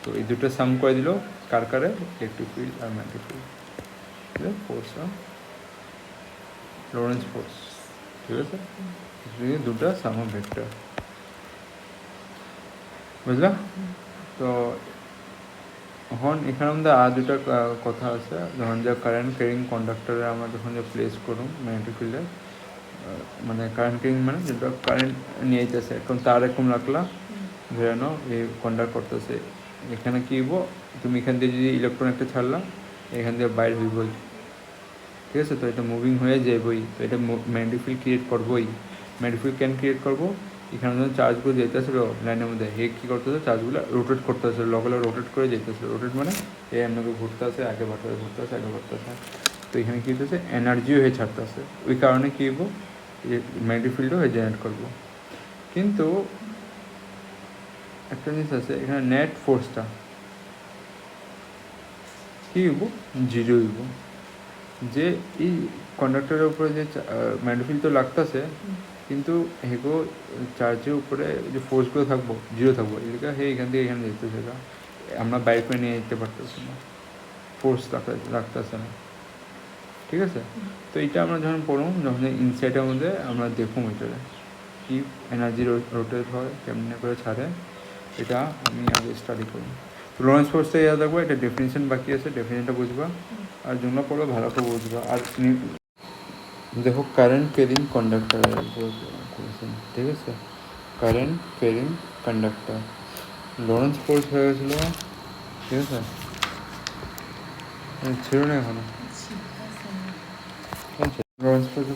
তো এই দুটো সাম করে দিল কার কারে, ইলেকট্রিক ফিল্ড আর ম্যাগনেটিক ফিল্ড, ঠিক আছে, ফোর্স লরেন্স ফোর্স, ঠিক আছে, দুটা সাম অফ ভেক্টর, বুঝলা। তো এখন এখানে মধ্যে আর দুটা কথা আছে, যখন যে কারেন্ট ক্যারিং কন্ডাক্টরে আমরা যখন যে প্লেস করুন ম্যাগনেটিক ফিল্ডে, মানে কারেন্ট ক্যারিং মানে যেটা কারেন্ট নিয়ে যেতেছে, এখন তার এরকম রাখলা ধরে নাও এই কন্ডাক্ট করতেছে, এখানে কী হইব, তুমি এখান দিয়ে যদি ইলেকট্রন একটা ছাড়লা, এখান দিয়ে বাইর হইবই, ঠিক আছে? তো এটা মুভিং হয়ে যাইবই, তো এটা ম্যাগনেটিক ফিল্ড ক্রিয়েট করবোই। ম্যাগনেটিক ফিল্ড কেন ক্রিয়েট করবো, এখানে যখন চার্জগুলো যেতেছিল লাইনের মধ্যে, হে কী করতেছে, চার্জগুলো রোটেট করতে আসে, লগে রোটেট করে যেতেছিল। রোটেট মানে এই আপনাকে ঘুরতে আসে, আগে বাড়তে ঘুরতে আসে, আগে বাড়তে আসে। তো এখানে কী হতেছে, এনার্জিও হয়ে ছাড়তে আসে, ওই কারণে কী হইব, ম্যাগনেটিক ফিল্ডও হয়ে জেনারেট করবো। কিন্তু একটা জিনিস আছে, এখানে নেট ফোর্সটা কী হইব, জিরো হইব। যে এই কন্ডাক্টরের উপরে যে ম্যাগনেটিক ফিল্ড তো লাগতেছে, কিন্তু হেগো চার্জের উপরে যে ফোর্সগুলো থাকবো জিরো থাকবো, এদিকে হে এখান থেকে এখানে যেতেছে, আমরা বাইক করে নিয়ে যেতে পারতেছি না, ফোর্স লাগতেছে না, ঠিক আছে? তো এটা আমরা যখন পড়ুন, যখন ইনসাইডের মধ্যে আমরা দেখুন এটারে কি এনার্জি রোটেট হয়, কেমনে করে ছাড়ে, এটা আমি আগে স্টাডি করি। তো লরেন্স ফোর্সটা ইয়াদ রাখবো, এটা ডেফিনেশন বাকি আছে, ডেফিনেশনটা বুঝবা, আর যেগুলো পড়বে ভালো করে বুঝবা। আর দেখো কারেন্ট ক্যারিং কন্ডাক্টর, ঠিক আছে? Current carrying conductor Lawrence force হয়ে গেছিলো, ঠিক আছে? ছিল না এখনো লরেন্স ফোর্স,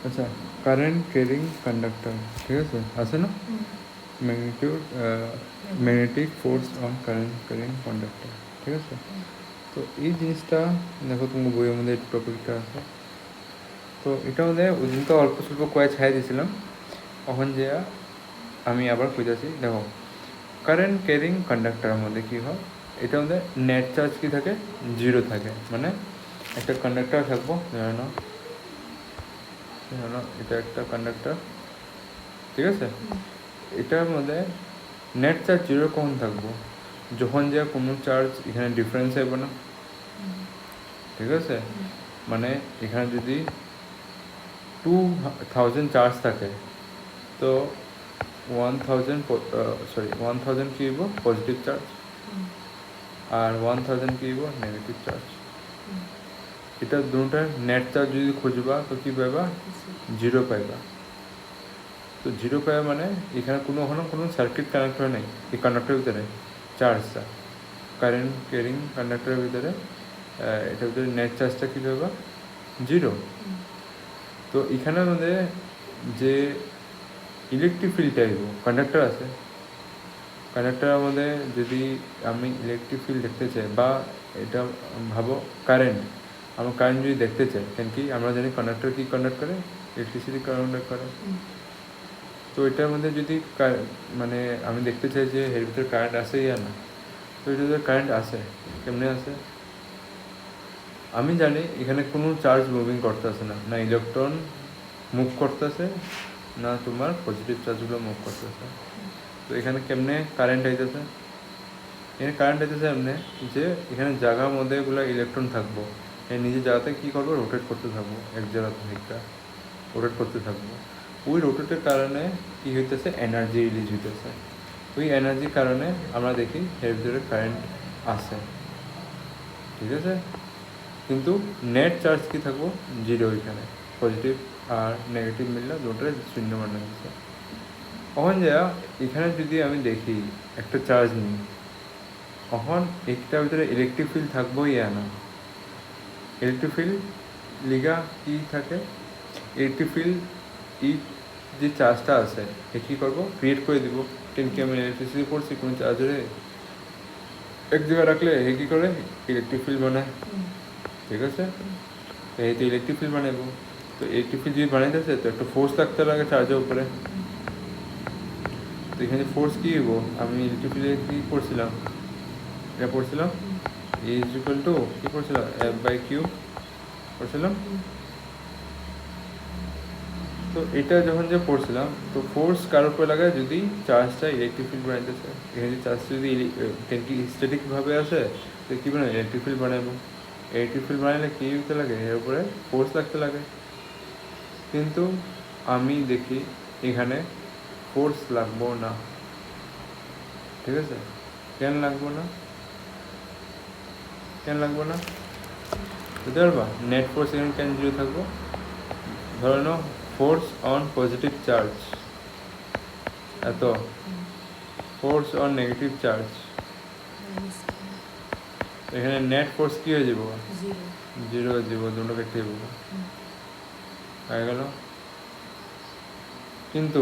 আচ্ছা কারেন্ট ক্যারিং কন্ডাক্টর, ঠিক আছে, আছে না? Magnitude magnetic force on current carrying conductor, ঠিক আছে? তো এই জিনিসটা দেখো তোমার বইয়ের মধ্যে এই টপিকটা আছে। তো এটা মধ্যে ওই দিন তো অল্প স্বল্প কয়ে ছাই দিয়েছিলাম, তখন যে আমি আবার খুঁজেছি। দেখো কারেন্ট ক্যারিং কন্ডাক্টরের মধ্যে কী হয়, এটা মধ্যে নেট চার্জ কী থাকে, জিরো থাকে। মানে একটা কন্ডাক্টর থাকবো, জানো এটা একটা কন্ডাক্টর, ঠিক আছে? এটার মধ্যে নেট চার্জ জিরো কখন থাকবো, যখন যে কোনো চার্জ এখানে ডিফারেন্স হবে না, ঠিক আছে? মানে এখানে যদি 2000 চার্জ থাকে, তো 1000 কী হইব, পজিটিভ চার্জ, আর 1000 কী হইব, নেগেটিভ চার্জ। এটা দুটার নেট চার্জ যদি খুঁজবা, তো কী পাইবা, জিরো পাইবা। তো জিরো পাইবা মানে এখানে কোনো সার্কিট কানেক্টর নেই এই কন্ডাক্টরের ভিতরে, চার্জটা কারেন্ট ক্যারিং কন্ডাক্টরের ভিতরে, এটার ভিতরে নেট চার্জটা কী পাইবা, জিরো। তো এখানের মধ্যে যে ইলেকট্রিক ফিল্ড টাইপ কন্ডাক্টর আছে, কন্ডাক্টরের মধ্যে যদি আমি ইলেকট্রিক ফিল্ড দেখতে চাই, বা এটা ভাবো কারেন্ট, আমরা কারেন্ট যদি দেখতে চাই, কেন কি আমরা জানি কন্ডাক্টর কি কন্ডাক্ট করে, ইলেকট্রিসিটি কন্ডাক্ট করে। তো এটার মধ্যে যদি মানে আমি দেখতে চাই যে এর ভিতরে কারেন্ট আসে ইয়া না, তো এটার ভিতরে কারেন্ট আসে, কেমনে আসে, আমি জানি এখানে কোনো চার্জ মুভিং করতেছে না, না ইলেকট্রন মুভ করতেছে, না তোমার পজিটিভ চার্জগুলো মুভ করতেছে। তো এখানে কেমনে কারেন্ট আইতেছে, এখানে কারেন্ট আইতেছে এমনি যে এখানে জায়গার মধ্যে এগুলো ইলেকট্রন থাকবো, এই নিজের জায়গাতে কী করবো, রোটেট করতে থাকবো, এক জায়গা থেকে রোটেট করতে থাকবো। ওই রোটেটের কারণে কী হইতেছে, এনার্জি রিলিজ হইতেছে। ওই এনার্জির কারণে আমরা দেখি এর ভিতরে কারেন্ট আসে, ঠিক আছে? কিন্তু নেট চার্জ কী থাকবো, জিরো। এখানে পজিটিভ আর নেগেটিভ মিললে দুটোরে শূন্য মান হচ্ছে। তখন যা এখানে যদি আমি দেখি একটা চার্জ নিই, তখন একটার ভিতরে ইলেকট্রিক ফিল্ড থাকবো ইয়া না, ইলেকট্রিক ফিল্ড লিগা কী থাকে, ইলেকট্রিক ফিল্ড এই যে চার্জটা আছে এ কী করবো, ক্রিয়েট করে দিব। টেনকে আমি ইলেকট্রিসিটি পড়ছি, কোনো চার্জারে এক জায়গায় রাখলে এ কী করে, ইলেকট্রিক ফিল্ড বানায়, ঠিক আছে? তো এই তো ইলেকট্রিক ফিল্ড বানাবো, তো ইলেকট্রিক ফিল্ড যদি বানাইতেছে তো একটা ফোর্স থাকতে লাগে চার্জের উপরে। তো এখানে ফোর্স কী হবো, আমি ইলেকট্রিক ফিল্ডে কী পড়ছিলাম, এটা পড়ছিলাম ইজ ইকুয়াল টু কী পড়ছিলাম, F/Q পড়ছিলাম। তো এটা যখন যে পড়ছিলাম, তো ফোর্স কার উপরে লাগায়, যদি চার্জটা ইলেকট্রিক ফিল্ড বানাইতেছে, এখানে চার্জটা যদি স্ট্যাটিকভাবে আসে, তো কী বানায়, ইলেকট্রিক ফিল্ড বানাবো। ইলেকট্রিক ফিল্ড বানাইলে কী হতে লাগে, এর উপরে ফোর্স লাগতে লাগে। কিন্তু আমি দেখি এখানে ফোর্স লাগবো না, ঠিক আছে? কেন লাগবো না, কেন লাগবো না? বুঝতে পারবা? নেট ফোর্স এখানে কেন জিরো থাকবো? ধরে নাও ফোর্স অন পজিটিভ চার্জ এত, ফোর্স অন নেগেটিভ চার্জ, এখানে নেট ফোর্স কি হয়ে যাব? জিরো হয়ে যাব, দুটো কেটে যাব, হয়ে গেল। কিন্তু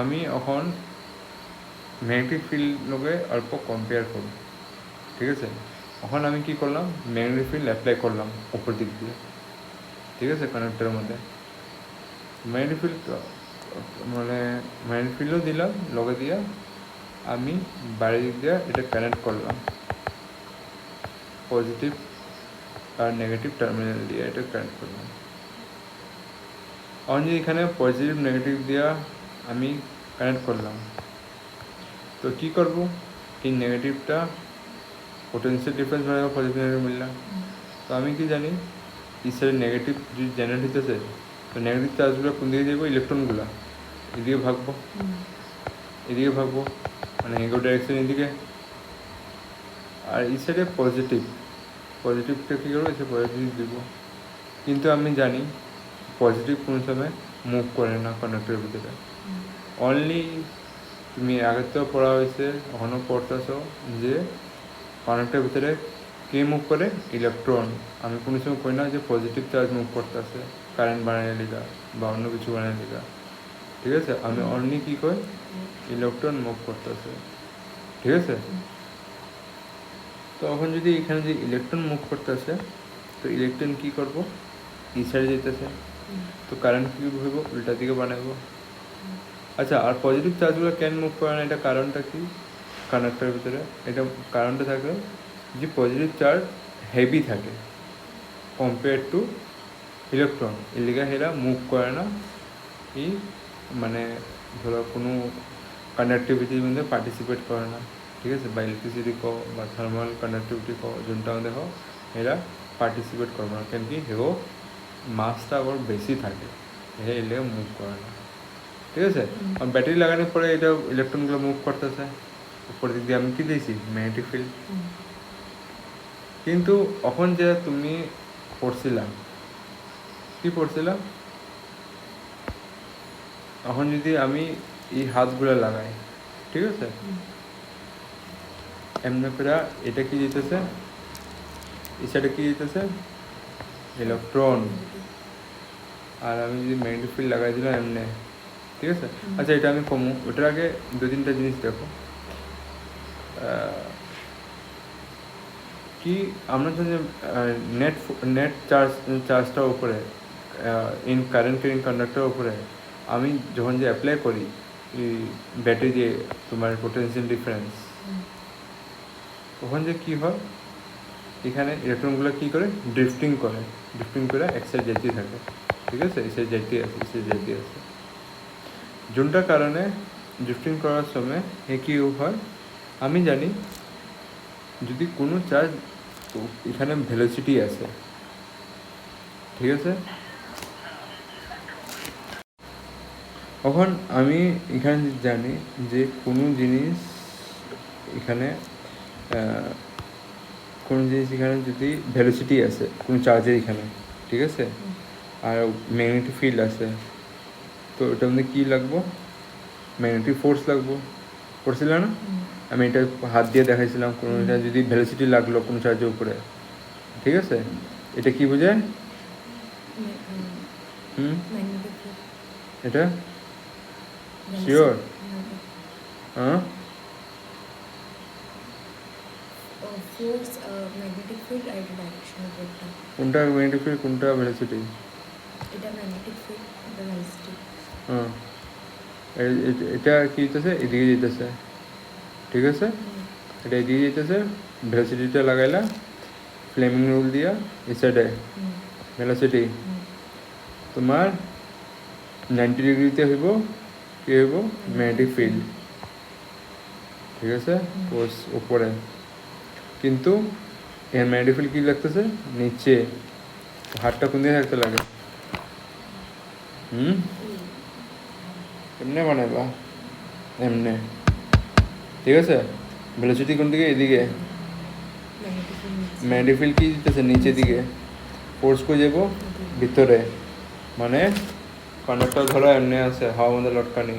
আমি এখন ম্যাগনেটিক ফিল্ড লগে অল্প কম্পেয়ার করব, ঠিক আছে? এখন আমি কি করলাম, ম্যাগনেটিক ফিল্ড অ্যাপ্লাই করলাম উপর দিক দিয়ে, ঠিক আছে, কানেক্টরের মধ্যে। ম্যাগনেটিক ফিল্ড মানে ম্যাগনেটিক ফিল্ডও দিলাম লগে দিয়া, আমি বাইরের দিক দিয়ে এটা কানেক্ট করলাম পজিটিভ আর নেগেটিভ টার্মিনাল দিয়ে, এটা কানেক্ট করলাম। অন যে এখানে পজিটিভ নেগেটিভ দিয়া আমি কানেক্ট করলাম, তো কী করবো, এই নেগেটিভটা পোটেন্সিয়াল ডিফারেন্স মানে পজিটিভ নেগেটিভ মিললাম। তো আমি কি জানি, এই সাইডে নেগেটিভ যদি জেনারেট হইতেছে, তো নেগেটিভ চার্জগুলো কোন দিকে যাবো, ইলেকট্রনগুলো এদিকে ভাগবো, এদিকে ভাগবো, মানে এগো ডাইরেকশন এদিকে। আর এই সাইডে পজিটিভ, পজিটিভটা কী করবো, এসে পজিটিভ দিব। কিন্তু আমি জানি পজিটিভ কোনো সময় মুভ করে না কন্ডাক্টরের ভিতরে। অনলি তুমি আগের তো পড়া হয়েছে, এখনও পড়তেছো যে কন্ডাক্টরের ভিতরে কে মুভ করে, ইলেকট্রন। আমি কোনো সময় কই না যে পজিটিভ চার্জ মুভ করতেছে কারেন্ট বানানোর লিগা বা অন্য কিছু বানানোর লিগা, ঠিক আছে? আমি অনলি কী কই, ইলেকট্রন মুভ করতেছে, ঠিক আছে? তো এখন যদি এখানে যে ইলেকট্রন মুভ করতেছে, তো ইলেকট্রন কী করবো, এই সাইডে যেতেছে, তো কারেন্ট কী হইব, উল্টা দিকে বানাবো। আচ্ছা, আর পজিটিভ চার্জগুলো কেন মুভ করে না, এটা কারণটা কি কন্ডাক্টরের ভিতরে? এটা কারণটা থাকে যে পজিটিভ চার্জ হেভি থাকে কম্পেয়ার টু ইলেকট্রন, এর লিগা এরা মুভ করে না, এই মানে ধরো কোনো কন্ডাক্টিভিটির মধ্যে পার্টিসিপেট করে না, ঠিক আছে? বা ইলেকট্রিসিটি কো বা থার্মাল কন্ডাক্টিভিটি কো যোনটা আমাদের হোক, এরা পার্টিসিপেট করবে না, কেন কি হেগো মাসটা আবার বেশি থাকে, এর লিগে মুভ করে না, ঠিক আছে? আর ব্যাটারি লাগানোর পরে এটা ইলেকট্রনগুলো মুভ করতেছে উপর দিক দিয়ে, আমি কি দিয়েছি, ম্যাগনেটিক ফিল্ড। কিন্তু এখন যে তুমি পড়ছিলাম, কি পড়ছিলাম, এখন যদি আমি এই হাতগুলো লাগাই, ঠিক আছে, এমনি করে এটা কি দিতেছে, এই সাইডে কি দিতেছে, ইলেকট্রন। আর আমি যদি ম্যাগনেটিক ফিল্ড লাগাই দিলাম এমনি, ঠিক আছে? আচ্ছা, এটা আমি কমু, ওটার আগে দু তিনটা জিনিস দেখো। কি আমরা যে নেট চার্জটার উপরে ইন কারেন্ট ক্যারিং কন্ডাক্টরের উপরে আমি যখন যে অ্যাপ্লাই করি এই ব্যাটারি দিয়ে তোমার পোটেনশিয়াল ডিফারেন্স, তখন যে কী হয়, এখানে ইলেকট্রনগুলো কী করে, ড্রিফটিং করে এক সাইড যেতেই থাকে, ঠিক আছে? এই সাইড যেতেই আছে, এই সাইড যেতেই আছে, যোনটার কারণে ড্রিফটিং করার সময় কী হয়, আমি জানি যদি কোনো চার্জ এখানে ভেলোসিটি আছে, ঠিক আছে? এখন আমি এখানে জানি যে কোনো জিনিস এখানে যদি ভেলোসিটি আছে কোনো চার্জের এখানে, ঠিক আছে, আর ম্যাগনেটিক ফিল্ড আছে, তো এটার মধ্যে কী লাগবো, ম্যাগনেটিক ফোর্স লাগবো, পড়ছিল না? আমি এটা হাত দিয়ে দেখাইছিলাম, কোনো এটা যদি ভেলোসিটি লাগলো কোনো চার্জের উপরে, ঠিক আছে, এটা কি বোঝায়, এটা শিওর? হ্যাঁ, কোনটা ম্যাগনেটিক ফিল্ড, কোনটা ভেলোসিটি? হ্যাঁ, এটা কি যেতেছে, এদিকে যেতেছে, ঠিক আছে, এটা এদিকে যেতেছে, ভেলোসিটিটা লাগাইলা ফ্লেমিং রুল দিয়া, এই সাইডে ভেলোসিটি তোমার 90 ডিগ্রিতে হইব, কি হইব, ম্যাগনেটিক ফিল্ড, ঠিক আছে, উপরে। কিন্তু এর ম্যাগনেটিক ফিল্ড কী লাগতেছে, নিচে, হাতটা কোন দিকে থাকতে লাগে, এমনি বানাইবা, এমনি, ঠিক আছে? ভেলোসিটি কোন দিকে, এদিকে, ম্যাগনেটিক ফিল্ড কি দিতেছে নিচের দিকে, ফোর্স করে যাব ভিতরে, মানে কন্ডাক্টর ধরো এমনি আছে হাওয়ার মধ্যে লটকানি,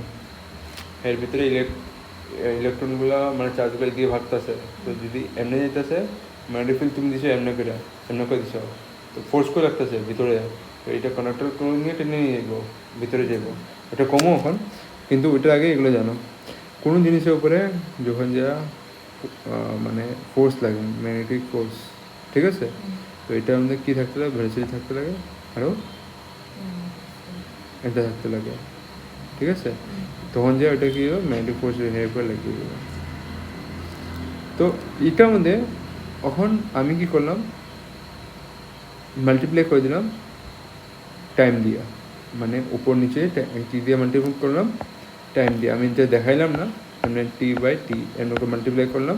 এর ভিতরে ইলেকট্রনগুলো মানে চার্জগুলো দিয়ে ভাগতেছে। তো যদি এমনি যেতেছে ম্যাগনেটিক ফিল্ড তুমি দিছো এমনি করে দিছো, তো ফোর্স করে রাখতেছে ভিতরে, তো এইটা কন্ডাক্টর করে নিয়ে টেনে নিয়ে যাবো ভিতরে যাবো, এটা কমও এখন, কিন্তু ওইটার আগে এগুলো জানো কোনো জিনিসের উপরে যখন যা মানে ফোর্স লাগে ম্যাগনেটিক ফোর্স, ঠিক আছে, তো এটার মধ্যে কী থাকতে লাগে, ভেলোসিটি থাকতে লাগে, আরও এটা থাকতে লাগে, ঠিক আছে, তখন যে ওটা কী হবে ম্যাগনেটিক ফোর্স বিহেভ করে লাগিয়ে দেবে। তো এটার মধ্যে এখন আমি কি করলাম, মাল্টিপ্লাই করে দিলাম টাইম দিয়া, মানে উপর নিচে টি দিয়ে মাল্টিপ্লাই করলাম টাইম দিয়ে, আমি এটা দেখাইলাম না, মানে টি বাই টি এর মধ্যে মাল্টিপ্লাই করলাম,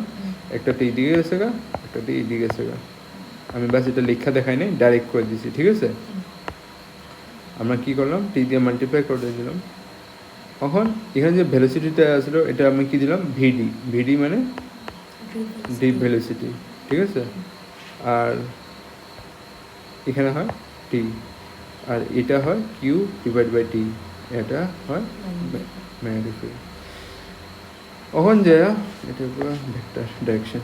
একটা টি দিকে গেছে গা, একটা টি দিকে গেছে গা, আমি বাস এটা লেখা দেখাই নাই, ডাইরেক্ট করে দিয়েছি, ঠিক আছে। আমরা কি করলাম টি দিয়ে মাল্টিপ্লাই করে দিলাম, এখন এখানে যে ভেলোসিটিটা আসলো এটা আমি কি দিলাম ভিডি মানে ডিপ ভেলোসিটি, ঠিক আছে, আর এখানে হয় টি, আর এটা হয় কিউ ডিভাইড বাই টি, এটা হয় ম্যাগনেটিক ফিল্ড। এখন যা এটা পুরো ভেক্টর ডাইরেকশন,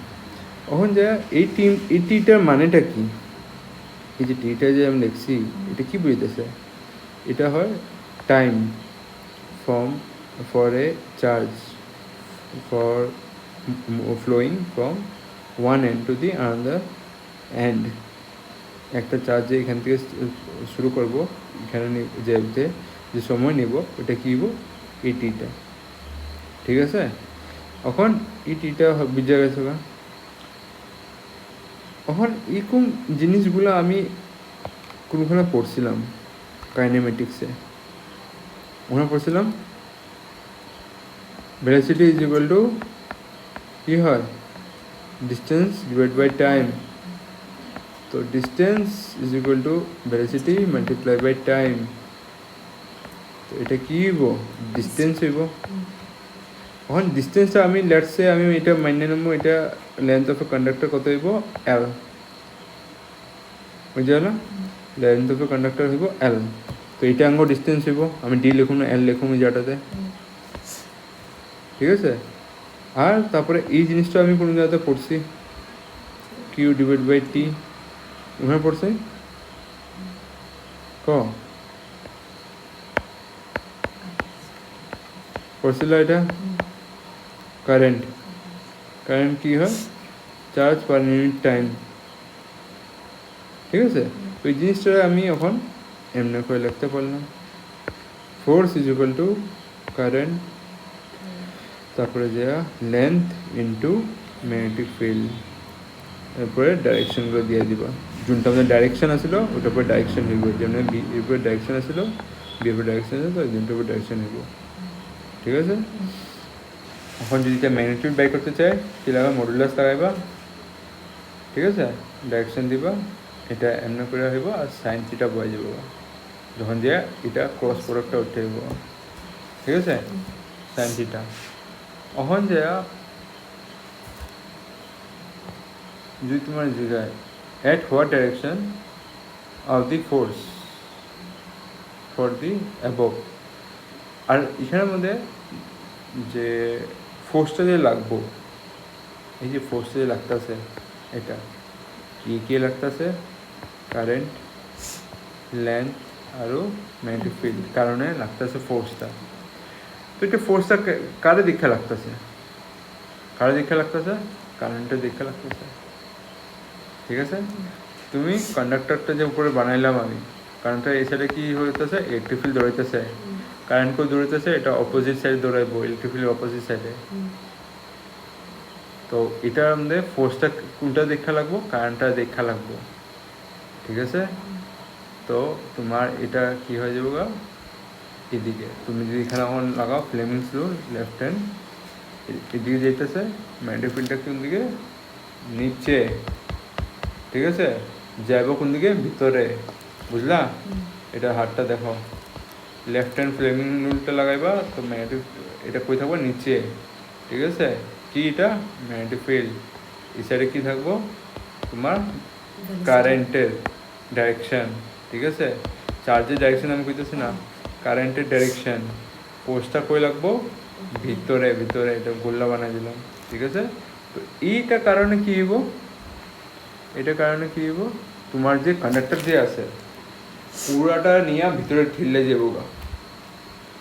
এখন যা এই টিটার মানেটা কি, এই যে টিটা যে আমি লিখছি এটা কি বুঝতেছে, এটা হয় time for a charge for flowing from one end to the another end, একটা চার্জ এখান থেকে শুরু করব এখানে যেতে যে সময় নেব ওটা কী হবো এই টিটা, ঠিক আছে। এখন এই টিটা বুঝা গেছে না, এখন এরকম জিনিসগুলো আমি কোনখানে পড়ছিলাম কাইনেমেটিক্সে, ওখানে পড়ছিলাম ভেলোসিটি ইজ ইকুয়াল টু কী হয় ডিস্টেন্স ডিভাইড বাই টাইম, তো distance is equal to velocity multiply by time, তো এটা কী হইব ডিস্টেন্স হইব। এখন ডিস্টেন্সটা আমি লেটসে আমি এটা মাইনে নেবো, এটা লেন্থ অফ এ কন্ডাক্টর কত হইব এল, বুঝতে পারলো, লেন্থ অফ এ কন্ডাক্টর হইব এল, তো এটা আঙ্গ ডিস্টেন্স হইব, আমি ডি লিখুন না এল লিখুন যেটাতে, ঠিক আছে। আর তারপরে এই জিনিসটা আমি কোনো জায়গাতে পড়ছি কিউ ডিভাইড বাই টি, ওখানে পড়ছে ক পড়ছিল এটা কারেন্ট কি হয় চার্জ পার ইউনিট টাইম, ঠিক আছে। তো এই জিনিসটা আমি এখন এমনি করে লিখতে পারলাম, force is equal two current, তারপরে যা লেন্থ ইন্টু ম্যাগনেটিক ফিল্ড, এরপরে ডাইরেকশনগুলো দিয়ে দিবা, যোনটা আমাদের ডাইরেকশন আসলো ওটার উপরে ডাইরেকশন হইব, যেমন বি এর উপরে ডাইরেকশন আসলো বি এর উপরে ডাইরেকশন আসলো যোনটার উপরে ডাইরেকশন হইব, ঠিক আছে। এখন যদি এটা ম্যাগনেটিক বাই করতে চাই কী লাগবে মডুলাস লাগাইবা, ঠিক আছে, ডাইরেকশন দিবা, এটা এমনি করে হইব আর সাইন থিটা বয়ে যাব, যখন যে এটা ক্রস প্রোডাক্টটা উঠে হইব, ঠিক আছে, সাইন থিটা। এখন যে যদি তোমার জিগায় at what direction of the force for the above, আর এখানের মধ্যে যে ফোর্সটা যে লাগবো, এই যে ফোর্সটা যে লাগতেছে এটা কে লাগতেছে কারেন্ট লেন্থ আরও ম্যাগনেটিক ফিল্ড কারণে লাগতেছে ফোর্সটা, তো এটা ফোর্সটা কারে দীক্ষা লাগতেছে কারেন্টের দীক্ষা লাগতেছে, ঠিক আছে। তুমি কন্ডাক্টরটা যে উপরে বানাইলাম আমি, কারেন্টটা এই সাইডে কী হইতেছে ইলেকট্রিক ফিল্ড দৌড়াইতেছে, কারেন্টকেও দৌড়াইতেছে, এটা অপোজিট সাইড দৌড়াইবো ইলেকট্রিক ফিল্ড অপোজিট সাইডে, তো এটার মধ্যে ফোর্সটা কোনটা দেখা লাগবো কারেন্টটা দেখা লাগবো, ঠিক আছে। তো তোমার এটা কি হয়ে যাবে এদিকে, তুমি যদি এখানে এখন লাগাও ফ্লেমিংস রুল লেফট হ্যান্ড এদিকে যেতেছে ম্যাগনেটিক ফিল্ডটা কোন দিকে নিচে, ঠিক আছে, যাইব কোন দিকে ভিতরে, বুঝলা, এটা হাতটা দেখো লেফট হ্যান্ড ফ্লেমিং রুলটা লাগাইবা, তো ম্যাগনেটিক এটা কই থাকবো নিচে, ঠিক আছে, কি এটা ম্যাগনেটিক ফিল্ড, এই সাইডে কী থাকবো তোমার কারেন্টের ডাইরেকশন, ঠিক আছে? চার্জের ডাইরেকশন আমি কইতেছি না, কারেন্টের ডাইরেকশন। ফোর্সটা কই লাগবো? ভিতরে ভিতরে, এটা গোল্লা বানাই দিলাম, ঠিক আছে? তো এইটা কারণে কি হইব, এটা কারণে কি হইব, তোমার যে কন্ডাক্টর যে আছে পুরাটা নিয়ে ভিতরে ঠেললে যাবো গা,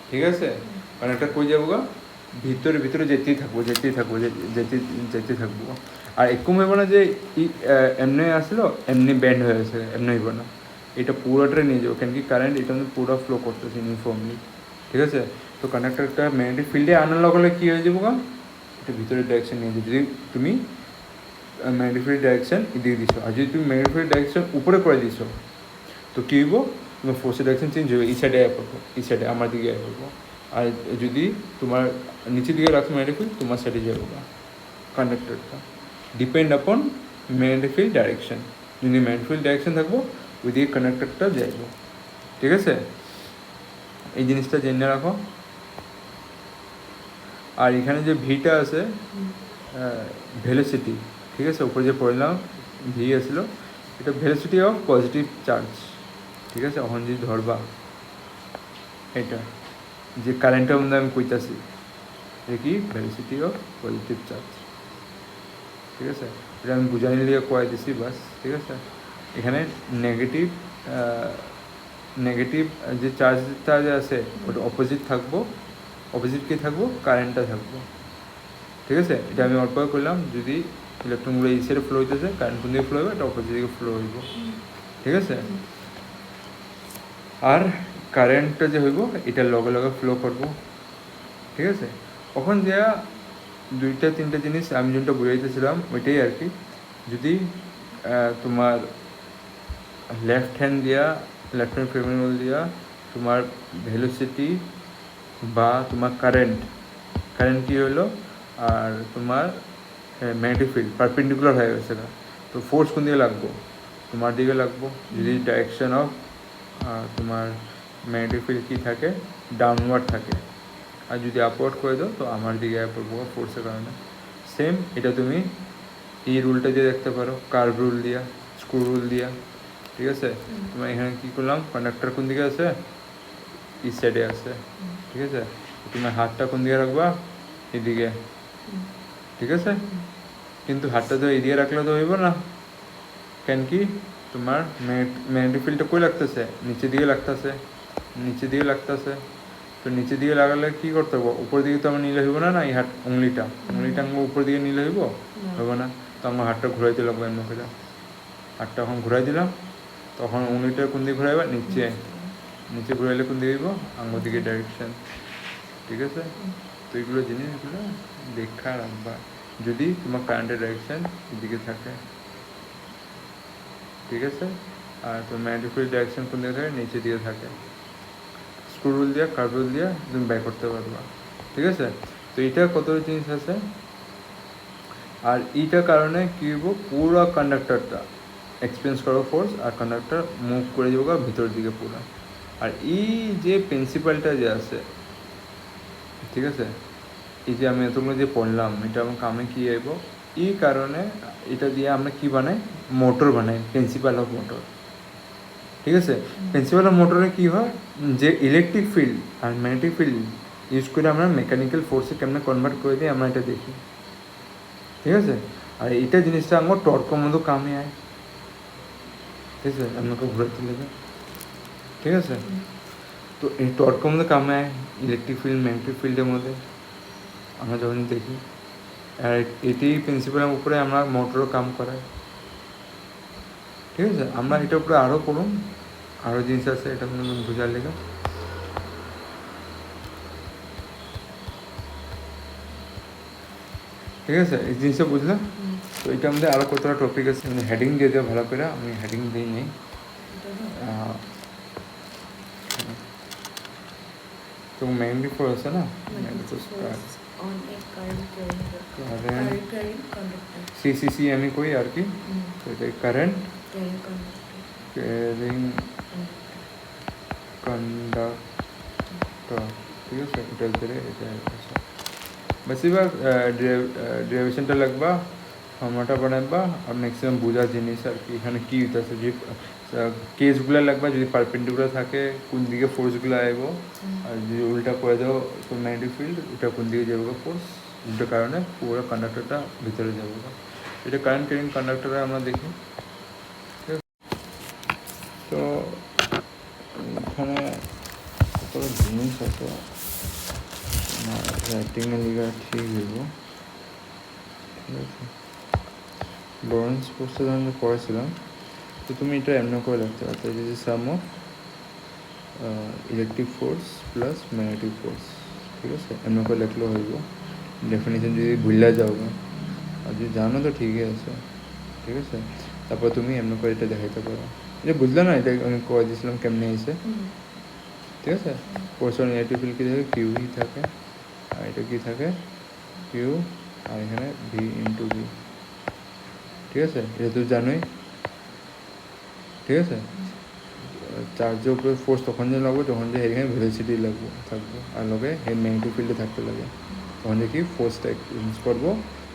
ঠিক আছে? কন্ডাক্টর কই যাবো গা, ভিতরে ভিতরে যেতেই থাকবো যেতেই থাকবো যেতে থাকবো। আর এরকম হইব না যে এমনি আসলো এমনি ব্যান্ড হয়ে গেছে, এমনি হইব না, এটা পুরোটাই নিয়ে যাবো, কেন কি কারেন্ট এটা পুরো ফ্লো করতেছে ইউনিফর্মলি, ঠিক আছে? তো কন্ডাক্টরটা ম্যাগনেটিক ফিল্ডে আনার লগে কী হয়ে যাবো গা, এটা ভিতরের ডাইরেকশন নিয়ে যাবে। যদি তুমি ম্যাগনেটিক ফিল্ড ডাইরেকশন এদিকে দিছো, আর যদি তুমি ম্যাগনেটিক ফিল্ড ডাইরেকশন উপরে করে দিছো, তো কী হইব, তোমার ফোর্সের ডাইরেকশন চেঞ্জ হবে, এই সাইডে আয় করবো, এই সাইডে আমার দিকে আয় করবো। আর যদি তোমার নিচের দিকে রাখছো ম্যাগনেটিক ফিল্ড, তোমার সাইডে যাবো গা কন্ডাক্টরটা, depend upon magnetic field direction. যদি ম্যাগনেটিক ফিল্ড ডাইরেকশন থাকবো ওইদিকে কন্ডাক্টরটা যাইব, ঠিক আছে? এই জিনিসটা জেনে রাখো। আর এখানে যে ভিটা আছে ভেলোসিটি, ঠিক আছে? উপরে যে পড়লাম ভি আসলো, এটা ভেলোসিটি অফ পজিটিভ চার্জ, ঠিক আছে? এখন যদি ধরবা এটা যে কারেন্টের মধ্যে আমি কইতাছি, এটা কি ভেলোসিটি অফ পজিটিভ চার্জ, ঠিক আছে? এটা আমি বুঝাই নিয়ে কয়ে দিছি বাস, ঠিক আছে? এখানে নেগেটিভ নেগেটিভ যে চার্জটা যে আছে ওটা অপোজিট থাকবো, অপোজিট কি থাকবো, কারেন্টটা থাকবো, ঠিক আছে? এটা আমি অল্প করলাম, যদি ইলেকট্রনগুলো এই সাইডে ফ্লো হইতেছে, কারেন্ট কোন দিকে ফ্লো হবে, এটা অপোজিট দিকে ফ্লো হইব, ঠিক আছে? আর কারেন্টটা যে হইব এটা লগে লগে ফ্লো করব, ঠিক আছে? তখন যে দুইটা তিনটা জিনিস আমি যেটা বুঝাইতেছিলাম ওইটাই আর কি। যদি তোমার লেফট হ্যান্ড ফেমিনাল দিয়া তোমার ভেলোসিটি বা তোমার কারেন্ট কী হলো, আর তোমার ম্যাগনেটিক ফিল্ড পারপেন্ডিকুলার হয়ে গেছে, তো ফোর্স কোন দিকে লাগবো, তোমার দিকে লাগবো। যদি ডাইরেকশন অফ তোমার ম্যাগনেটিক ফিল্ড কী থাকে, ডাউনওয়ার্ড থাকে, আর যদি আপওয়ার্ড করে দাও তো আমার দিকে পড়বো ফোর্সের কারণে। সেম এটা তুমি এই রুলটা দিয়ে দেখতে পারো, কার্ভ রুল দিয়া, স্ক্রু রুল দিয়া, ঠিক আছে? তোমার এখানে কী করলাম, কন্ডাক্টর কোন দিকে আছে, এই সাইডে আছে, ঠিক আছে? তোমার হাতটা কোন দিকে রাখবা, এদিকে, ঠিক আছে? কিন্তু হাতটা তো এদিকে রাখলে তো হইব না, কেন কি তোমার ম্যাগনেটিক ফিল্ডটা কই লাগতেছে, নিচের দিকে লাগতেছে, নিচের দিকে লাগতেছে। তো নিচের দিকে লাগালে কী করতে হবে, উপর দিকে তো আমার নিলে হইব না, এই হাত উংলিটা আমার উপর দিকে নিলে হইব, হইব না। তো আমার হাতটা ঘুরাইতে লাগবে, এমন করে হাতটা এখন ঘুরাই দিলাম, তখন উংলিটা কোন দিকে ঘুরাইবা, নিচে, নিচে ঘুরাইলে কোন দিকে হইব, আঙুর দিকে ডাইরেকশন, ঠিক আছে? তো এইগুলো জিনিসগুলো দেখা রাখবা যদি তোমার কারেন্টের ডাইরেকশন এদিকে থাকে, ঠিক আছে? আর তো ম্যাগনেটিক ফিল্ড ডাইরেকশন কোন দিকে থাকে, নিচে দিকে থাকে। স্ক্রু রুল দিয়ে, কার্ভ রুল দিয়ে তুমি বের করতে পারবা, ঠিক আছে? তো এইটা কত জিনিস আছে। আর এইটার কারণে কী হইব, পুরো কন্ডাক্টরটা এক্সপিরিয়েন্স করো ফোর্স, আর কন্ডাক্টর মুভ করে যাবো ভিতরের দিকে পুরো। আর এই যে প্রিন্সিপালটা যে আছে, ঠিক আছে, এই যে আমি এতগুলো যে পড়লাম, এটা আমার কামে কী আইব, এই কারণে এটা দিয়ে আমরা কি বানাই, মোটর বানাই, প্রিন্সিপাল অফ মোটর, ঠিক আছে? প্রিন্সিপাল অফ মোটরে কী হয়, যে ইলেকট্রিক ফিল্ড আর ম্যাগনেটিক ফিল্ড ইউজ করে আমরা মেকানিক্যাল ফোর্সে কেমনে কনভার্ট করে দিই, আমরা এটা দেখি, ঠিক আছে? আর এইটা জিনিসটা আমার টর্কের মতো কামে আয়, ঠিক আছে? আপনাকে ঘুরাতে লেগে, ঠিক আছে? তো এই টর্কের মধ্যে কামে আয় ইলেকট্রিক ফিল্ড ম্যাগনেটিক ফিল্ডের মধ্যে আমরা যখন দেখি। আর এটি প্রিন্সিপালের উপরে আমরা মোটরও কাম করাই, ঠিক আছে? আমরা এটার উপরে আরও করুন, আরও জিনিস আছে এটা বোঝার লেগে, ঠিক আছে? এই জিনিসটা বুঝলাম। তো এটা আমাদের আরও কতটা টপিক আছে, মানে হেডিং দিয়ে দেওয়া ভালো করে, আমি হেডিং দিই নেই। তো ম্যাগনেটিক ফোর্স আছে না, সিসিসি আমি কই আর কি, তো এটা কারেন্ট ক্যারিং কন্ডাক্টর, ঠিক আছে? এটার ধরে এটা আছে। বেশিরভাগ ডেরিভেশনটা লাগবা ফর্মুলাটা বানাইবা আর ম্যাক্সিমাম বোঝা জিনিস আর কি এখানে কী হইতেছে যে কেসগুলো লাগবা যদি পারপেন্ডিকুলার থাকে কোন দিকে ফোর্সগুলো আইব আর যদি উল্টা করে দাও তো ম্যাগনেটিক ফিল্ড ওটা কোন দিকে যাবে ফোর্স যেটার কারণে পুরো কন্ডাক্টরটা ভিতরে যাবে এটা কারেন্ট ক্যারিং কন্ডাক্টরে আমরা দেখি। তো এখানে কত জিনিস আছে রাইটিংয়ে লেখা ঠিক হইব, ঠিক আছে। লরেন্স ফোর্সটা আমরা পড়েছিলাম, তো তুমি এটা এমনি করে লিখতে পারতো যে sum of electric force plus magnetic force, ঠিক আছে। এমনি করে লিখলেও হইব। ডেফিনেশন যদি ভুলে যাও আর যদি জানো তো ঠিকই আছে, ঠিক আছে। তারপর তুমি এমনি করে এটা দেখাইতে পারো। এটা বুঝলে না, এটা আমি করে দিয়েছিলাম কেমনে এসে, ঠিক আছে। ফোর্স অন ইলেকট্রিক ফিল্ড কী থাকে, কিউই থাকে, আর এটা কী থাকে কিউ, আর এখানে ভি ইন্টু ভি, ঠিক আছে। এটা তো জানোই, ঠিক আছে। চার্জের উপরে ফোর্স তখন যে লাগবে যখন যে এখানে ভেলোসিটি লাগবে থাকবে, আর লগে এই ম্যাগনেটিক ফিল্ডে থাকতে লাগে, তখন যে কি ফোর্সটা এক্সপেরিয়েন্স করবো